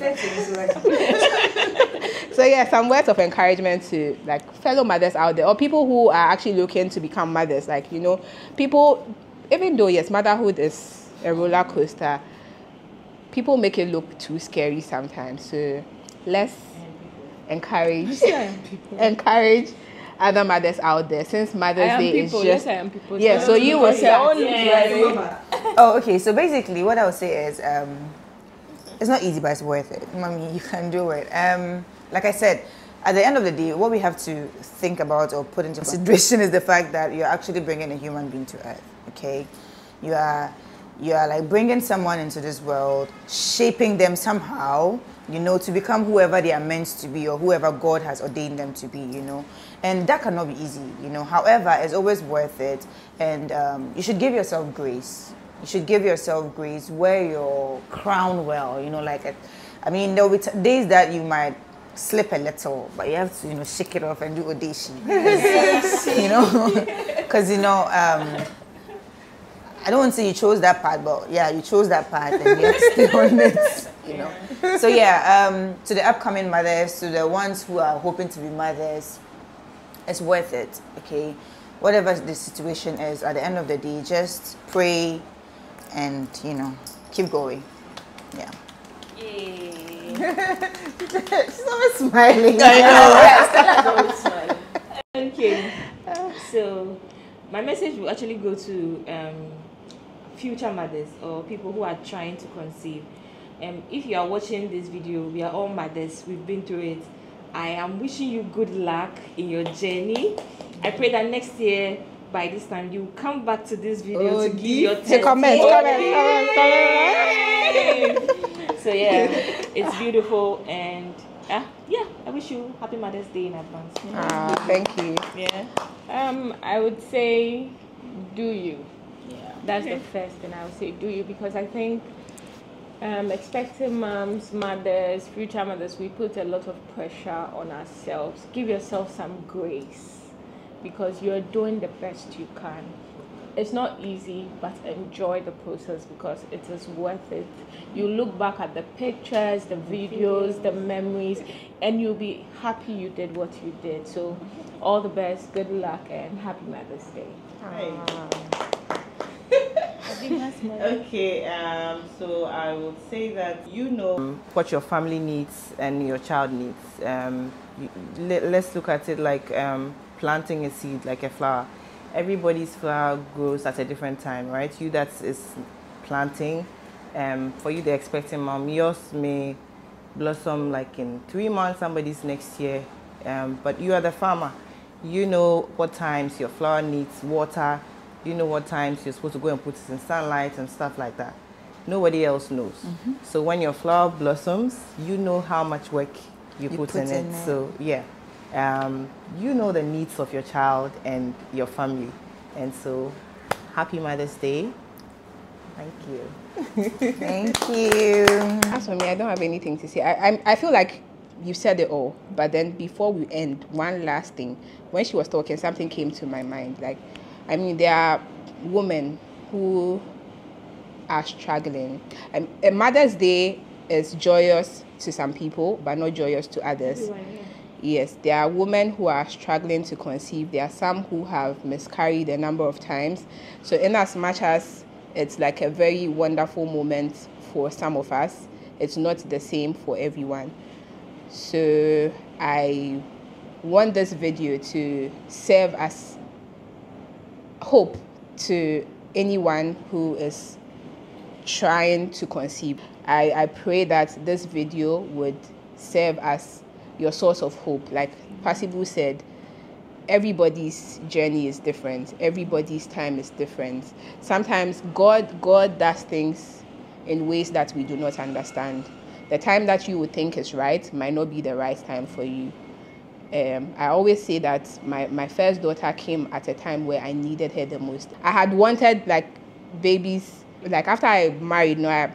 So yeah, some words of encouragement to like fellow mothers out there or people who are actually looking to become mothers. Like, you know, people, even though yes, motherhood is a roller coaster. People make it look too scary sometimes. So let's encourage other mothers out there, since Mother's Day is just... Yes, I am people. Yeah, so you will start. Oh, okay. So basically, what I would say is, it's not easy, but it's worth it. Mommy, you can do it. Like I said, at the end of the day, what we have to think about or put into consideration is the fact that you're actually bringing a human being to earth. Okay, you are like bringing someone into this world, shaping them somehow, you know, to become whoever they are meant to be or whoever God has ordained them to be, you know. And that cannot be easy, you know. However, it's always worth it. And you should give yourself grace. You should give yourself grace. Wear your crown well, you know, like, I mean, there will be days that you might slip a little, but you have to, you know, shake it off and do audition. You know, because, you know, I don't want to say you chose that path, but yeah, you chose that path and you have to stay on it, you know. So yeah, to the upcoming mothers, to the ones who are hoping to be mothers, it's worth it, okay? Whatever the situation is, at the end of the day, just pray and, you know, keep going. Yeah. Yay. She's always smiling. Stella's always smiling. Okay. So, my message will actually go to future mothers or people who are trying to conceive. If you are watching this video, we are all mothers. We've been through it. I am wishing you good luck in your journey. I pray that next year, by this time, you come back to this video to give your testimony. So yeah, it's beautiful, and yeah, I wish you happy Mother's Day in advance. Thank you. Yeah. I would say, do you. Yeah. That's the first thing I would say, do you, because I think expecting moms, mothers, future mothers, we put a lot of pressure on ourselves. Give yourself some grace, because you're doing the best you can. It's not easy, but enjoy the process, because it is worth it. You look back at the pictures, the videos, the memories, and you'll be happy you did what you did. So all the best, good luck, and happy Mother's Day. Okay, so I would say that you know what your family needs and your child needs. Let's look at it like planting a seed, like a flower. Everybody's flower grows at a different time, right? You that is planting, for you the expecting mom, yours may blossom like in 3 months, somebody's next year, but you are the farmer. You know what times your flower needs water. You know what times you're supposed to go and put it in sunlight and stuff like that. Nobody else knows. So when your flower blossoms, you know how much work you put in it. So yeah, you know the needs of your child and your family. And so happy Mother's Day. Thank you. Thank you. As for me, I don't have anything to say. I feel like you said it all, but then before we end, one last thing. When she was talking, something came to my mind. Like, I mean, there are women who are struggling. A Mother's Day is joyous to some people, but not joyous to others. Yes, there are women who are struggling to conceive. There are some who have miscarried a number of times. So in as much as it's like a very wonderful moment for some of us, it's not the same for everyone. So I want this video to serve as hope to anyone who is trying to conceive. I pray that this video would serve as your source of hope. Like Pasibu said, everybody's journey is different. Everybody's time is different. Sometimes God does things in ways that we do not understand. The time that you would think is right might not be the right time for you. I always say that my first daughter came at a time where I needed her the most. I had wanted like babies, like after I married, I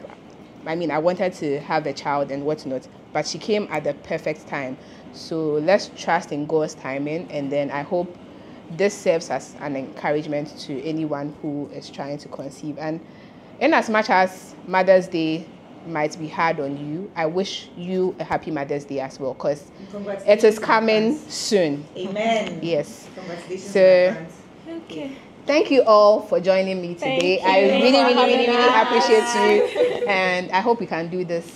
wanted to have a child and whatnot, but she came at the perfect time. So let's trust in God's timing, and then I hope this serves as an encouragement to anyone who is trying to conceive. And in as much as Mother's Day might be hard on you, I wish you a happy Mother's Day as well, because it is coming soon. Amen. Yes. Congratulations. So Okay. thank you all for joining me today. I really appreciate you, and I hope we can do this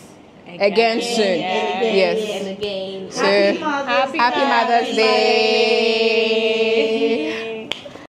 again soon. Yes. And again. So happy Mother's Day.